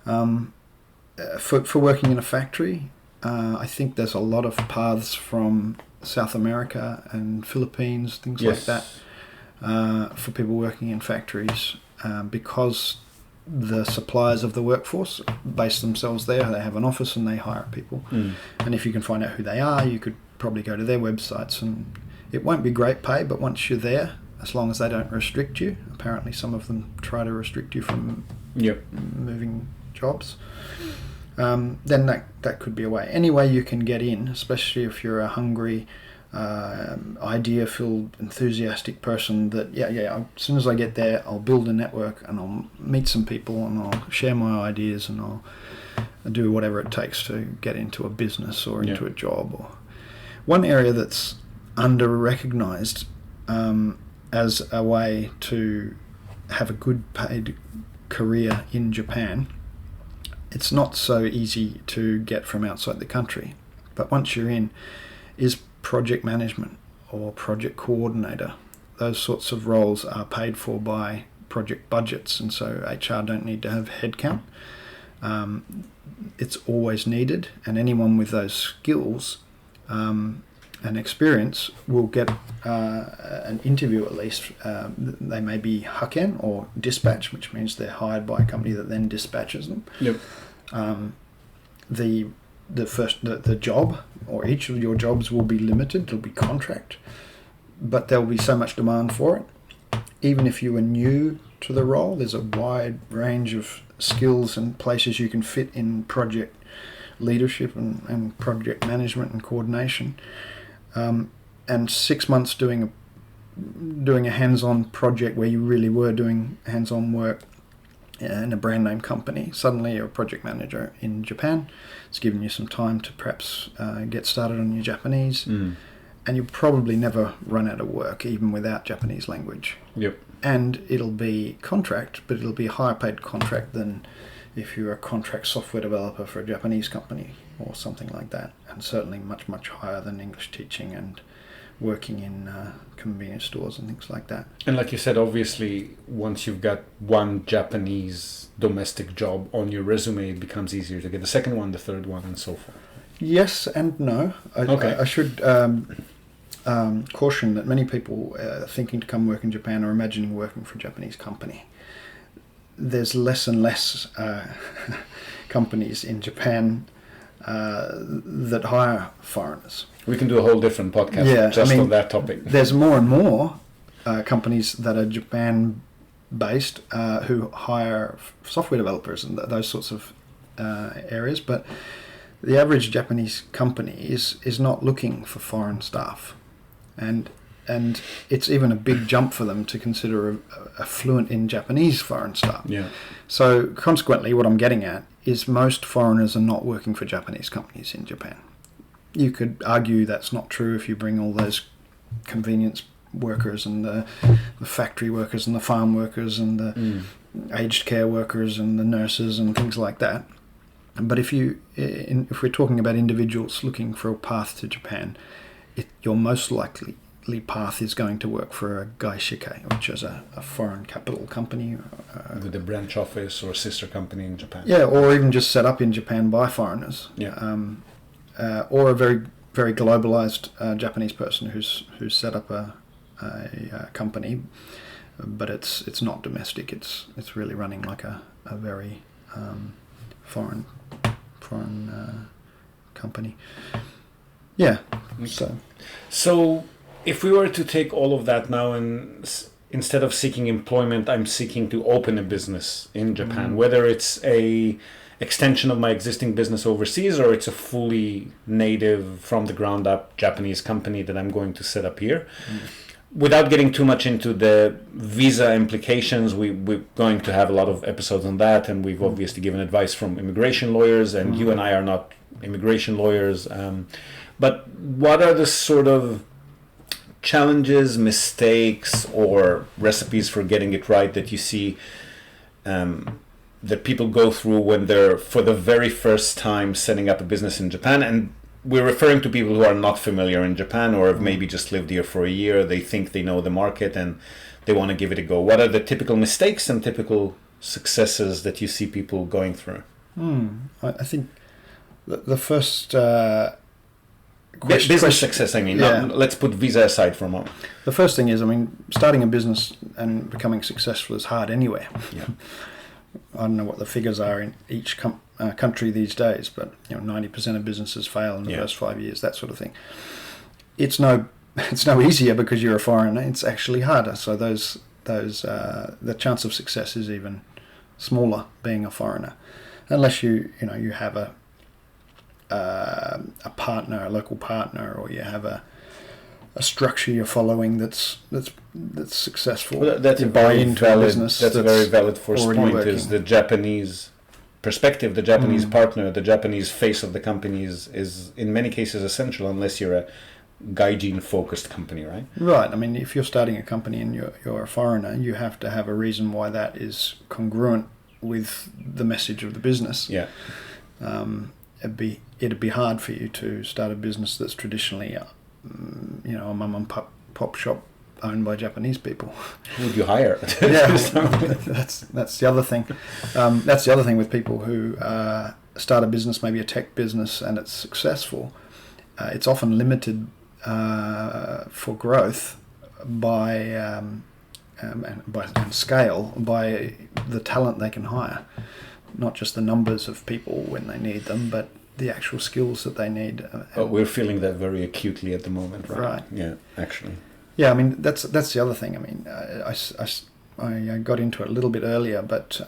For working in a factory, I think there's a lot of paths from South America and Philippines, things like that, for people working in factories, because the suppliers of the workforce base themselves there. They have an office and they hire people. And if you can find out who they are, you could probably go to their websites, and it won't be great pay, but once you're there, as long as they don't restrict you, apparently some of them try to restrict you from moving jobs, then that could be a way. Any way you can get in, especially if you're a hungry, idea-filled, enthusiastic person that, as soon as I get there, I'll build a network and I'll meet some people and I'll share my ideas and I'll do whatever it takes to get into a business or into a job. Or one area that's under-recognised as a way to have a good paid career in Japan, it's not so easy to get from outside the country, but once you're in, is project management or project coordinator. Those sorts of roles are paid for by project budgets, and so HR don't need to have headcount. It's always needed, and anyone with those skills and experience will get an interview at least. They may be haken or dispatch, which means they're hired by a company that then dispatches them. The job, or each of your jobs, will be limited. It'll be contract, but there'll be so much demand for it. Even if you are new to the role, there's a wide range of skills and places you can fit in project leadership and project management and coordination. and 6 months doing a hands-on project where you really were doing hands-on work in a brand name company. Suddenly you're a project manager in Japan. It's given you some time to perhaps get started on your Japanese, and you'll probably never run out of work even without Japanese language. Yep. And it'll be contract, but it'll be a higher paid contract than if you're a contract software developer for a Japanese company or something like that, and certainly much, much higher than English teaching and working in convenience stores and things like that. And like you said, obviously, once you've got one Japanese domestic job on your resume, it becomes easier to get the second one, the third one, and so forth. Yes and no. I should caution that many people thinking to come work in Japan are imagining working for a Japanese company. There's less and less companies in Japan that hire foreigners. We can do a whole different podcast on that topic. There's more and more companies that are Japan-based who hire software developers and those sorts of areas, but the average Japanese company is not looking for foreign staff, and it's even a big jump for them to consider a fluent in Japanese foreign staff. Yeah. So consequently, what I'm getting at is most foreigners are not working for Japanese companies in Japan. You could argue that's not true if you bring all those convenience workers and the factory workers and the farm workers and the aged care workers and the nurses and things like that. But if we're talking about individuals looking for a path to Japan, your most likely path is going to work for a gaishike, which is a foreign capital company. With a branch office or sister company in Japan. Yeah, or even just set up in Japan by foreigners. Yeah. Or a very, very globalized Japanese person who's set up a company, but it's not domestic. It's really running like a very foreign company. Yeah. So if we were to take all of that now and instead of seeking employment, I'm seeking to open a business in Japan, whether it's a extension of my existing business overseas or it's a fully native from the ground up Japanese company that I'm going to set up here. Without getting too much into the visa implications, we're going to have a lot of episodes on that, and we've obviously given advice from immigration lawyers, and you and I are not immigration lawyers. But what are the sort of challenges, mistakes, or recipes for getting it right that you see that people go through when they're for the very first time setting up a business in Japan? And we're referring to people who are not familiar in Japan or have maybe just lived here for a year. They think they know the market and they want to give it a go. What are the typical mistakes and typical successes that you see people going through? I think the first business success, I mean. Yeah. Let's put visa aside for a moment. The first thing is, starting a business and becoming successful is hard anywhere. Yeah. I don't know what the figures are in each country these days, but 90% of businesses fail in the first 5 years, that sort of thing. It's no easier because you're a foreigner. It's actually harder. So the chance of success is even smaller being a foreigner, unless you have a partner, a local partner, or you have a structure you're following that's successful. Well, that's you buy into a business. That's a very valid first point. Working. Is the Japanese perspective, the Japanese partner, the Japanese face of the company is in many cases essential, unless you're a gaijin focused company, right? Right. If you're starting a company and you're a foreigner, you have to have a reason why that is congruent with the message of the business. Yeah. It'd be hard for you to start a business that's traditionally, a mum and pop shop owned by Japanese people. Who would you hire? Yeah, that's the other thing. That's the other thing with people who start a business, maybe a tech business, and it's successful. It's often limited for growth by scale by the talent they can hire, not just the numbers of people when they need them, but the actual skills that they need. We're feeling that very acutely at the moment, right? Right. Yeah, actually. Yeah, that's the other thing. I got into it a little bit earlier, but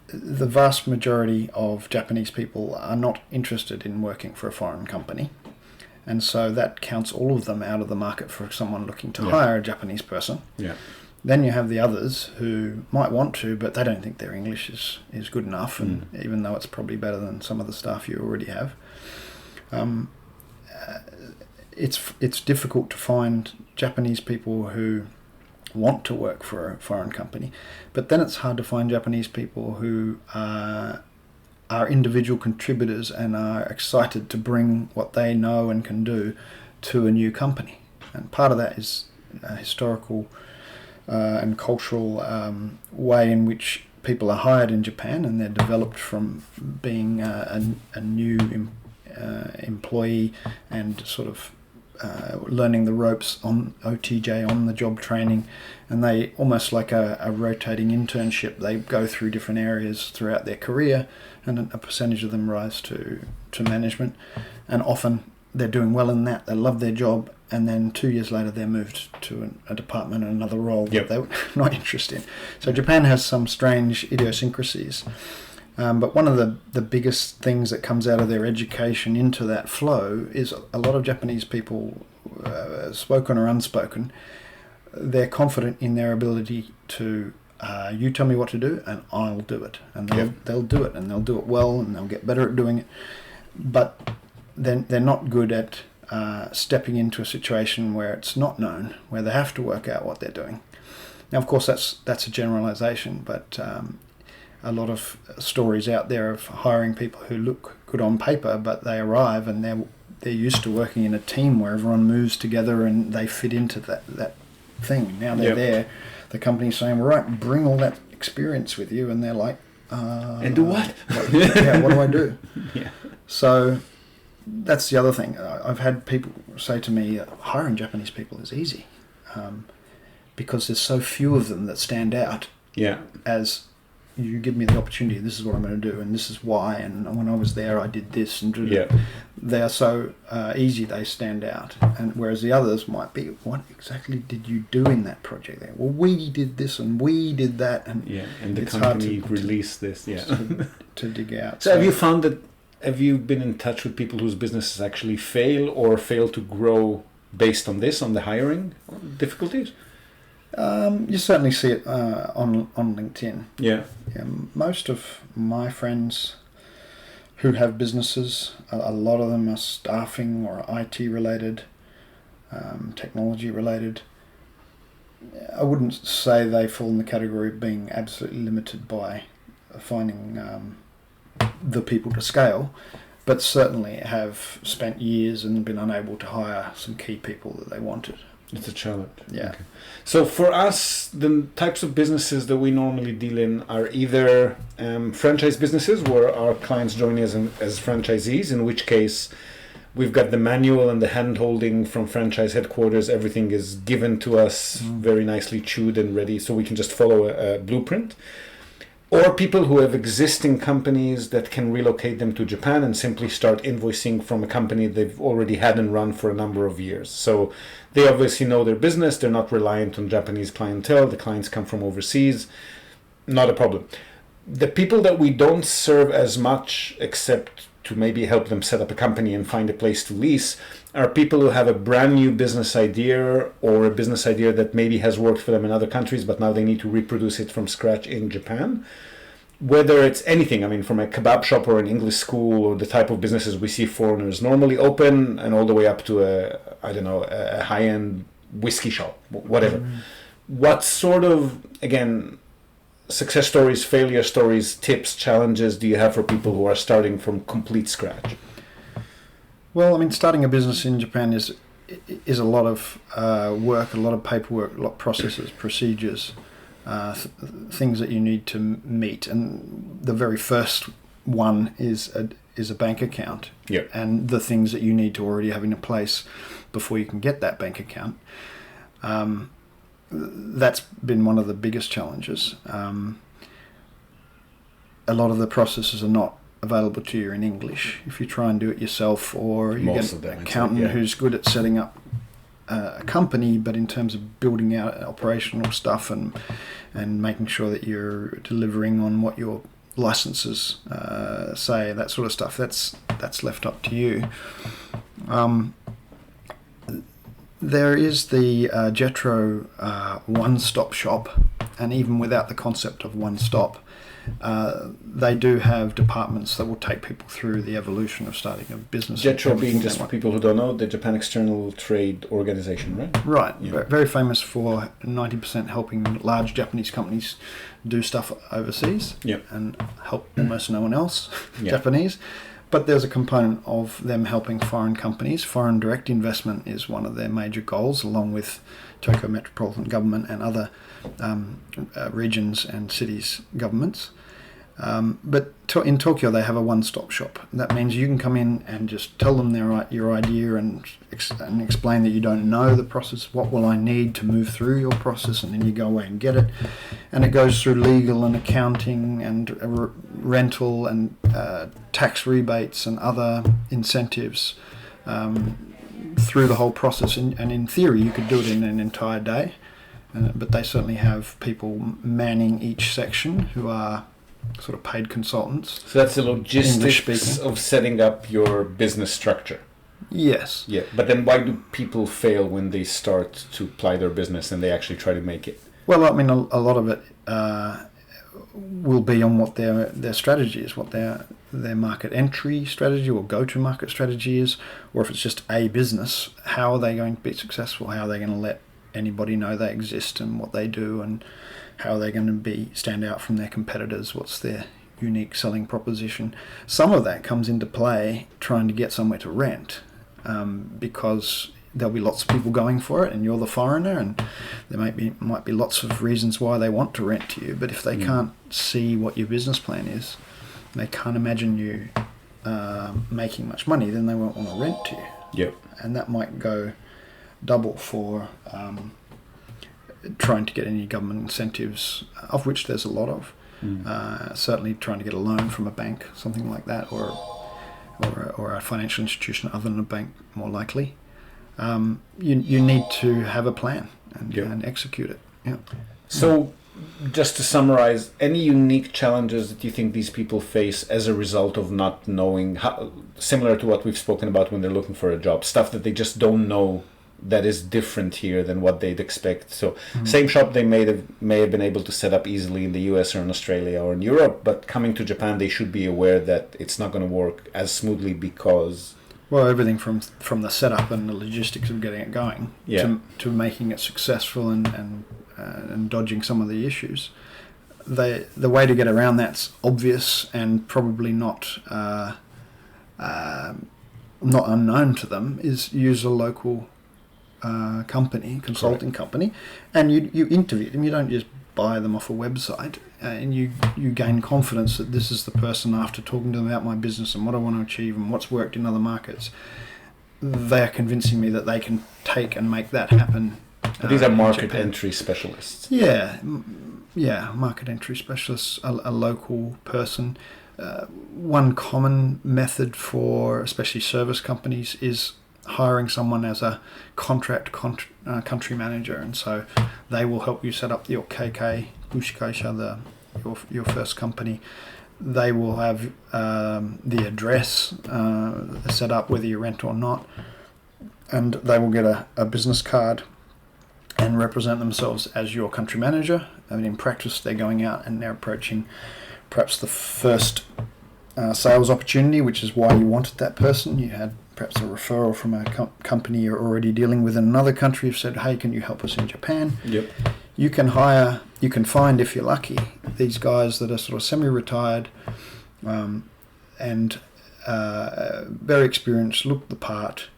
the vast majority of Japanese people are not interested in working for a foreign company. And so that counts all of them out of the market for someone looking to Yeah. hire a Japanese person. Yeah. Then you have the others who might want to, but they don't think their English is good enough, and even though it's probably better than some of the staff you already have. It's difficult to find Japanese people who want to work for a foreign company, but then it's hard to find Japanese people who are individual contributors and are excited to bring what they know and can do to a new company. And part of that is a historical and cultural way in which people are hired in Japan, and they're developed from being a new employee and sort of learning the ropes on OTJ, on the job training, and they almost like a rotating internship. They go through different areas throughout their career, and a percentage of them rise to management, and often they're doing well in that. They love their job, and then 2 years later they're moved to a department and another role that they're not interested in. So Japan has some strange idiosyncrasies. But one of the biggest things that comes out of their education into that flow is a lot of Japanese people, spoken or unspoken, they're confident in their ability to, you tell me what to do and I'll do it. And they'll do it, and they'll do it well, and they'll get better at doing it. But then they're not good at stepping into a situation where it's not known, where they have to work out what they're doing. Now, of course, that's a generalization, but a lot of stories out there of hiring people who look good on paper, but they arrive and they're used to working in a team where everyone moves together and they fit into that thing. Now they're there, the company's saying, right, bring all that experience with you, and they're like, and do what? What do I do? Yeah. So that's the other thing. I've had people say to me, hiring Japanese people is easy, because there's so few of them that stand out. Yeah. As you give me the opportunity, this is what I'm going to do, and this is why, and when I was there I did this, and they are so easy, they stand out. And whereas the others might be, what exactly did you do in that project there? Well, we did this and we did that, and and the company released this to dig out. So have you been in touch with people whose businesses actually fail or fail to grow based on this, on the hiring difficulties? You certainly see it on LinkedIn. Yeah. Most of my friends who have businesses, a lot of them are staffing or IT related, technology related. I wouldn't say they fall in the category of being absolutely limited by finding the people to scale, but certainly have spent years and been unable to hire some key people that they wanted. It's a challenge. Yeah. Okay. So for us, the types of businesses that we normally deal in are either franchise businesses where our clients join us as franchisees, in which case we've got the manual and the hand-holding from franchise headquarters. Everything is given to us very nicely chewed and ready, so we can just follow a blueprint. Or people who have existing companies that can relocate them to Japan and simply start invoicing from a company they've already had and run for a number of years. So they obviously know their business. They're not reliant on Japanese clientele. The clients come from overseas. Not a problem. The people that we don't serve as much, except to maybe help them set up a company and find a place to lease, are people who have a brand new business idea, or a business idea that maybe has worked for them in other countries, but now they need to reproduce it from scratch in Japan. Whether it's anything, I mean, from a kebab shop or an English school, or the type of businesses we see foreigners normally open, and all the way up to a high-end whiskey shop, whatever. What sort of, again, success stories, failure stories, tips, challenges do you have for people who are starting from complete scratch? Well, I mean, starting a business in Japan is a lot of work, a lot of paperwork, a lot of processes, procedures, things that you need to meet. And the very first one is a bank account, and the things that you need to already have in place before you can get that bank account. That's been one of the biggest challenges. A lot of the processes are not available to you in English if you try and do it yourself, or you get an accountant who's good at setting up a company, but in terms of building out operational stuff and making sure that you're delivering on what your licenses say, that sort of stuff, that's left up to you. There is the Jetro one-stop shop, and even without the concept of one-stop, they do have departments that will take people through the evolution of starting a business. Jetro being, just for people who don't know, the Japan External Trade Organization, right? Right. Yeah. Very famous for 90% helping large Japanese companies do stuff overseas and help almost no one else, Japanese. But there's a component of them helping foreign companies. Foreign direct investment is one of their major goals, along with Tokyo Metropolitan Government and other regions and cities' governments. But in Tokyo, they have a one-stop shop. That means you can come in and just tell them your idea and explain that you don't know the process. What will I need to move through your process? And then you go away and get it. And it goes through legal and accounting and rental and tax rebates and other incentives through the whole process. And in theory, you could do it in an entire day. But they certainly have people manning each section who are sort of paid consultants. So that's the logistics of setting up your business structure. Yes. Yeah, but then why do people fail when they start to apply their business and they actually try to make it? Well, I mean, a lot of it will be on what their strategy is, what their market entry strategy or go-to-market strategy is, or if it's just a business, how are they going to be successful? How are they going to let anybody know they exist and what they do, and how are they going to stand out from their competitors? What's their unique selling proposition? Some of that comes into play trying to get somewhere to rent, because there'll be lots of people going for it, and you're the foreigner, and there might be lots of reasons why they want to rent to you. But if they can't see what your business plan is, they can't imagine you making much money, then they won't want to rent to you. Yep. And that might go double for trying to get any government incentives, of which there's a lot of. Certainly trying to get a loan from a bank, something like that, or a financial institution other than a bank, more likely. You need to have a plan and execute it. Yeah. So, just to summarize, any unique challenges that you think these people face as a result of not knowing, how, similar to what we've spoken about when they're looking for a job, stuff that they just don't know that is different here than what they'd expect. So same shop they may have been able to set up easily in the US or in Australia or in Europe, but coming to Japan they should be aware that it's not going to work as smoothly because... Well, everything from the setup and the logistics of getting it going to making it successful and dodging some of the issues. The way to get around that's obvious and probably not unknown to them is use a local consulting company, and you interview them. You don't just buy them off a website, and you gain confidence that this is the person. After talking to them about my business and what I want to achieve and what's worked in other markets, they are convincing me that they can take and make that happen. These are market entry specialists. Yeah, market entry specialists, a local person. One common method for especially service companies is hiring someone as a contract country manager, and so they will help you set up your KK Bushikaisha, your first company. They will have the address set up whether you rent or not, and they will get a business card and represent themselves as your country manager. I mean, in practice, they're going out and they're approaching perhaps the first sales opportunity, which is why you wanted that person. You had perhaps a referral from a company you're already dealing with in another country who've said, hey, can you help us in Japan? Yep. You can find, if you're lucky, these guys that are sort of semi-retired and very experienced, look the part,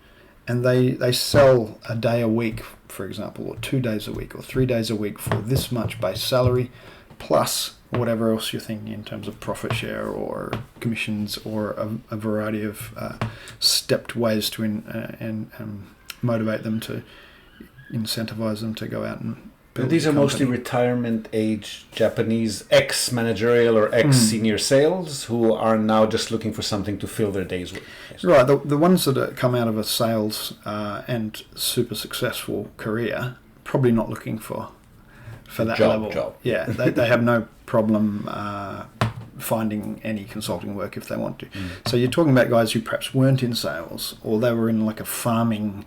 and they sell a day a week, for example, or 2 days a week, or 3 days a week for this much base salary, plus whatever else you're thinking in terms of profit share or commissions or a variety of stepped ways to motivate them, to incentivize them to go out and build. And these are mostly retirement age Japanese ex-managerial or ex-senior sales who are now just looking for something to fill their days with. Yes. Right, the ones that come out of a sales and super successful career, probably not looking for that level. Job. Yeah, they have no problem finding any consulting work if they want to. So you're talking about guys who perhaps weren't in sales, or they were in like a farming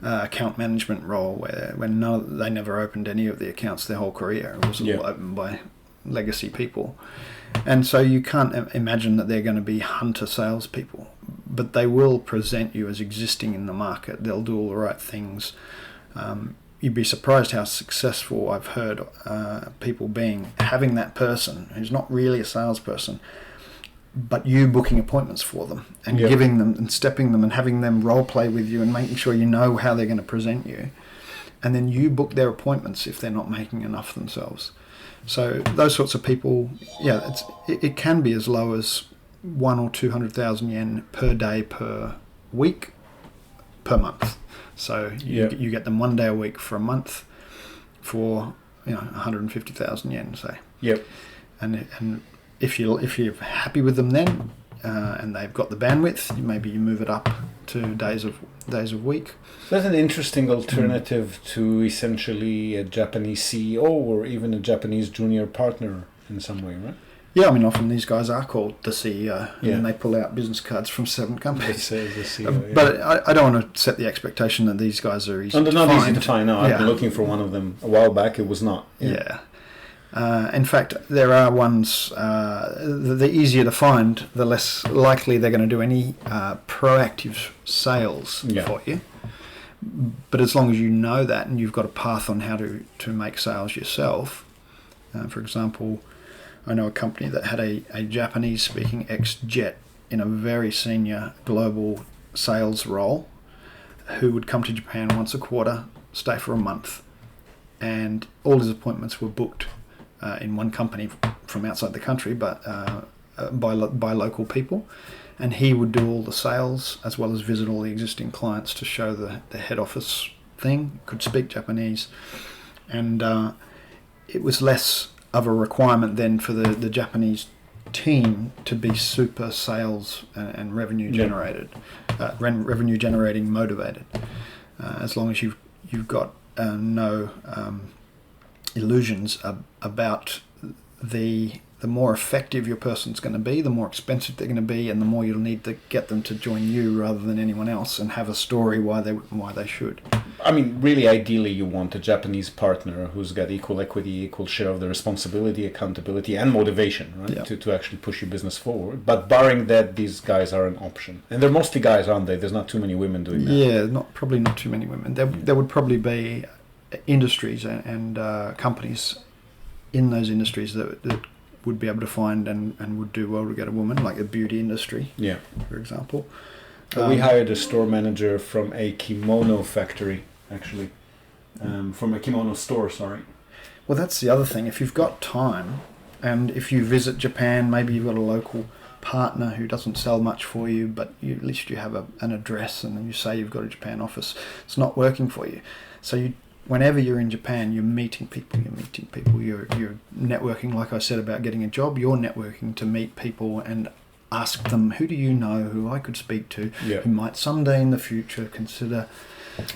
account management role where they never opened any of the accounts their whole career. It was all opened by legacy people. And so you can't imagine that they're going to be hunter salespeople, but they will present you as existing in the market. They'll do all the right things. You'd be surprised how successful I've heard people having that person who's not really a salesperson, but you booking appointments for them and giving them and stepping them and having them role play with you and making sure you know how they're going to present you. And then you book their appointments if they're not making enough themselves. So those sorts of people, it can be as low as 1 or 200,000 yen per day, per week, per month. So you get them 1 day a week for a month for 150,000 yen, say. Yep. And if you're happy with them then, and they've got the bandwidth, maybe you move it up to days of week. So that's an interesting alternative to essentially a Japanese CEO or even a Japanese junior partner in some way, right? Yeah, I mean, often these guys are called the CEO, and they pull out business cards from 7 companies. The CEO, But I don't want to set the expectation that these guys are easy to find. They're not easy to find, no. I've been looking for one of them a while back. It was not. In fact, there are ones, the easier to find, the less likely they're going to do any proactive sales for you. But as long as you know that and you've got a path on how to make sales yourself, for example, I know a company that had a Japanese-speaking ex-jet in a very senior global sales role who would come to Japan once a quarter, stay for a month, and all his appointments were booked in one company from outside the country, but by local people. And he would do all the sales as well as visit all the existing clients to show the head office thing, could speak Japanese. And it was less of a requirement then for the Japanese team to be super sales and revenue generated, revenue generating motivated, as long as you've got no illusions about the more effective your person's going to be, the more expensive they're going to be, and the more you'll need to get them to join you rather than anyone else, and have a story why they should. I mean, really, ideally, you want a Japanese partner who's got equal equity, equal share of the responsibility, accountability, and motivation, right? To actually push your business forward. But barring that, these guys are an option, and they're mostly guys, aren't they? There's not too many women doing that. Yeah, probably not too many women. There would probably be industries and companies in those industries that would be able to find and would do well to get a woman, like the beauty industry, for example. We hired a store manager from a kimono factory, actually, from a kimono store, sorry. Well, that's the other thing. If you've got time, and if you visit Japan, maybe you've got a local partner who doesn't sell much for you, but at least you have an address, and then you say you've got a Japan office. It's not working for you. So whenever you're in Japan, you're meeting people, you're networking, like I said about getting a job, you're networking to meet people and ask them, who do you know who I could speak to, who might someday in the future consider.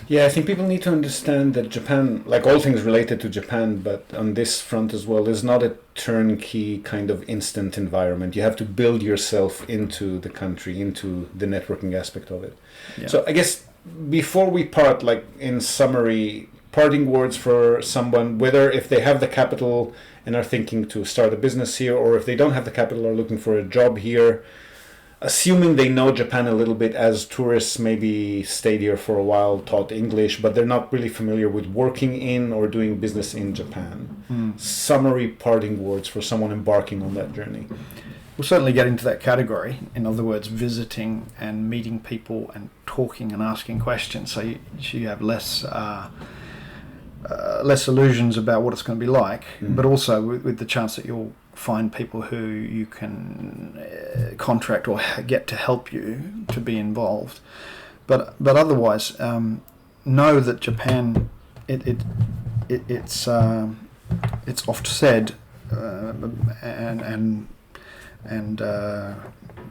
Yeah, I think people need to understand that Japan, like all things related to Japan, but on this front as well, is not a turnkey kind of instant environment. You have to build yourself into the country, into the networking aspect of it. Yeah. So I guess before we part, like in summary, parting words for someone, whether if they have the capital and are thinking to start a business here, or if they don't have the capital, are looking for a job here, assuming they know Japan a little bit as tourists, maybe stayed here for a while, taught English, but they're not really familiar with working in or doing business in Japan. Summary parting words for someone embarking on that journey. We'll certainly get into that category. In other words, visiting and meeting people and talking and asking questions. So you have less illusions about what it's going to be like, but also with the chance that you'll find people who you can contract or get to help you to be involved. But otherwise, know that Japan, it's oft said and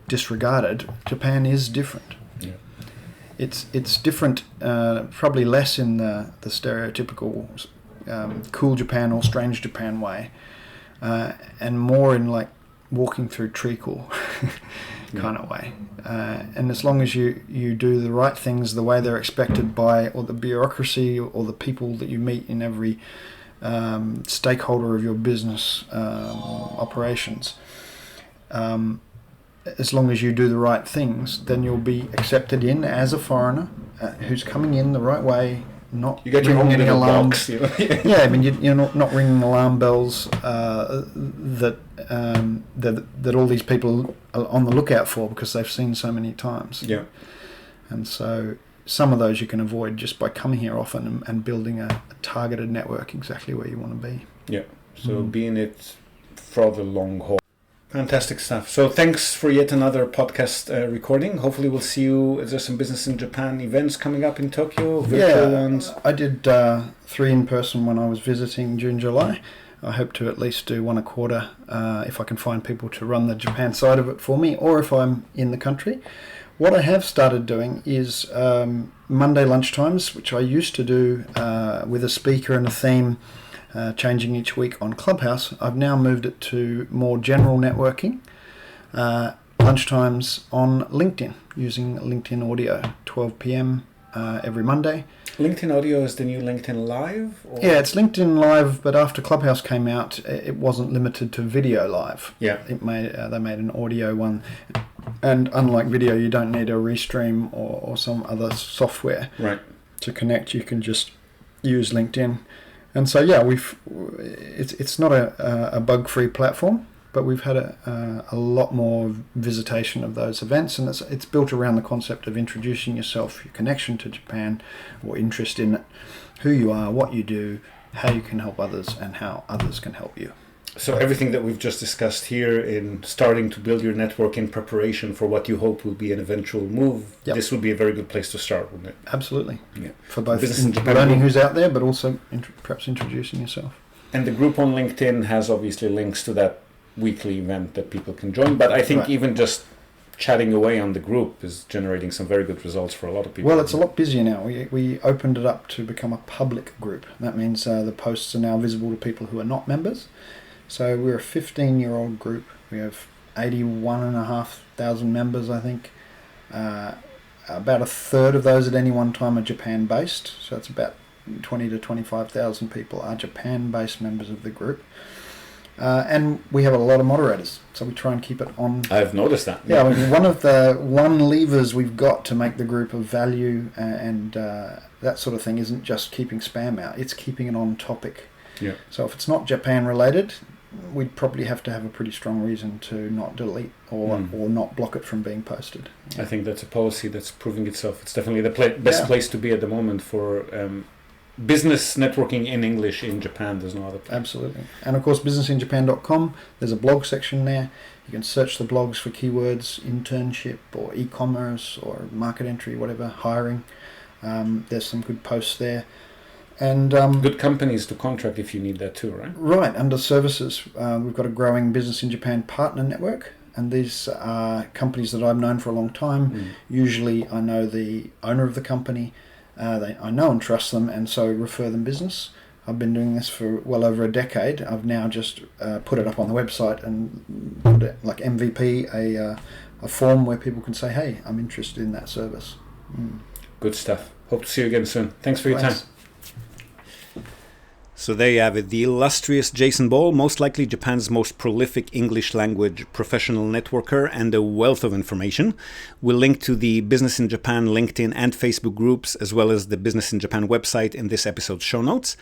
disregarded. Japan is different. Yeah. It's different, probably less in the stereotypical cool Japan or strange Japan way, and more in like walking through treacle kind of way. And as long as you do the right things the way they're expected by, or the bureaucracy or the people that you meet in every stakeholder of your business operations, as long as you do the right things, then you'll be accepted in as a foreigner who's coming in the right way. Not you get your own little box. You know? Yeah, I mean you're not ringing alarm bells that all these people are on the lookout for because they've seen so many times. Yeah, and so some of those you can avoid just by coming here often and building a targeted network exactly where you want to be. Yeah, so be in it for the long haul. Fantastic stuff. So thanks for yet another podcast recording. Hopefully we'll see you. Is there some Business in Japan events coming up in Tokyo? Virtual ones? I did 3 in person when I was visiting June, July. I hope to at least do 1 a quarter if I can find people to run the Japan side of it for me, or if I'm in the country. What I have started doing is Monday lunchtimes, which I used to do with a speaker and a theme, changing each week on Clubhouse. I've now moved it to more general networking, lunchtimes on LinkedIn, using LinkedIn Audio, 12 p.m. Every Monday. LinkedIn Audio is the new LinkedIn Live? Or? Yeah, it's LinkedIn Live, but after Clubhouse came out, it wasn't limited to video live. Yeah, they made an audio one, and unlike video, you don't need a Restream or some other software to connect. You can just use LinkedIn. And so, yeah, it's not a bug-free platform, but we've had a lot more visitation of those events, and it's built around the concept of introducing yourself, your connection to Japan, or interest in it, who you are, what you do, how you can help others, and how others can help you. So everything that we've just discussed here in starting to build your network in preparation for what you hope will be an eventual move, this would be a very good place to start, wouldn't it? Absolutely. Yeah. For both learning who's out there, but also perhaps introducing yourself. And the group on LinkedIn has obviously links to that weekly event that people can join. But I think even just chatting away on the group is generating some very good results for a lot of people. Well, it's a lot busier now. We opened it up to become a public group. That means the posts are now visible to people who are not members. So we're a 15-year-old group. We have 81,500 members, I think. About a third of those at any one time are Japan-based. So it's about 20 to 25,000 people are Japan-based members of the group. And we have a lot of moderators, so we try and keep it on. I've noticed that. Yeah, I mean, one of the levers we've got to make the group of value and that sort of thing isn't just keeping spam out, it's keeping it on topic. Yeah. So if it's not Japan related, we'd probably have to have a pretty strong reason to not delete or not block it from being posted. Yeah. I think that's a policy that's proving itself. It's definitely the best place to be at the moment for business networking in English in Japan. There's no other place. Absolutely. And of course, businessinjapan.com, there's a blog section there. You can search the blogs for keywords, internship or e-commerce or market entry, whatever, hiring. There's some good posts there. And good companies to contract if you need that too, right? Right. Under services, we've got a growing Business in Japan partner network, and these are companies that I've known for a long time. Usually I know the owner of the company, I know and trust them, and so refer them business. I've been doing this for well over a decade. I've now just put it up on the website and put it like MVP, a form where people can say, hey, I'm interested in that service. Good stuff. Hope to see you again soon. Thanks for your time. So there you have it, the illustrious Jason Ball, most likely Japan's most prolific English language professional networker and a wealth of information. We'll link to the Business in Japan LinkedIn and Facebook groups, as well as the Business in Japan website in this episode's show notes.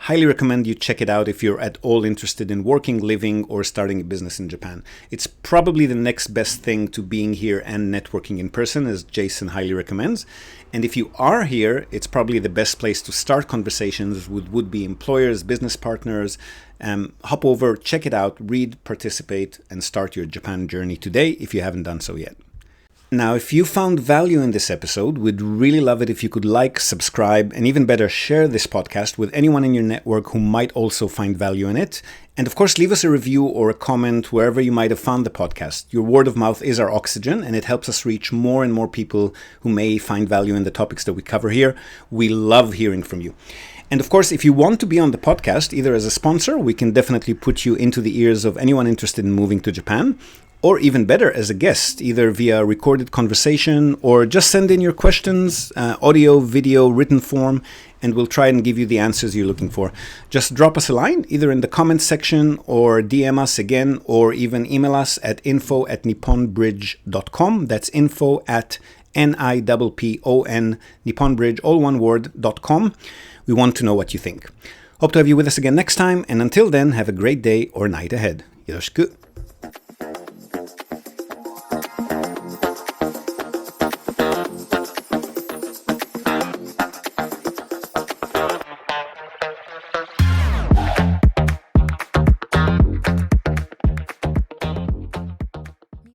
Highly recommend you check it out if you're at all interested in working, living, or starting a business in Japan. It's probably the next best thing to being here and networking in person, as Jason highly recommends. And if you are here, it's probably the best place to start conversations with would-be employers, business partners. Hop over, check it out, read, participate, and start your Japan journey today if you haven't done so yet. Now, if you found value in this episode, we'd really love it if you could like, subscribe, and even better, share this podcast with anyone in your network who might also find value in it. And of course, leave us a review or a comment wherever you might have found the podcast. Your word of mouth is our oxygen, and it helps us reach more and more people who may find value in the topics that we cover here. We love hearing from you. And of course, if you want to be on the podcast, either as a sponsor, we can definitely put you into the ears of anyone interested in moving to Japan, or even better, as a guest, either via recorded conversation or just send in your questions, audio, video, written form, and we'll try and give you the answers you're looking for. Just drop us a line, either in the comments section or DM us again, or even email us at info@nipponbridge.com. That's info@NIPPON, Nipponbridge, all one word, .com. We want to know what you think. Hope to have you with us again next time, and until then, have a great day or night ahead. Yoroshiku.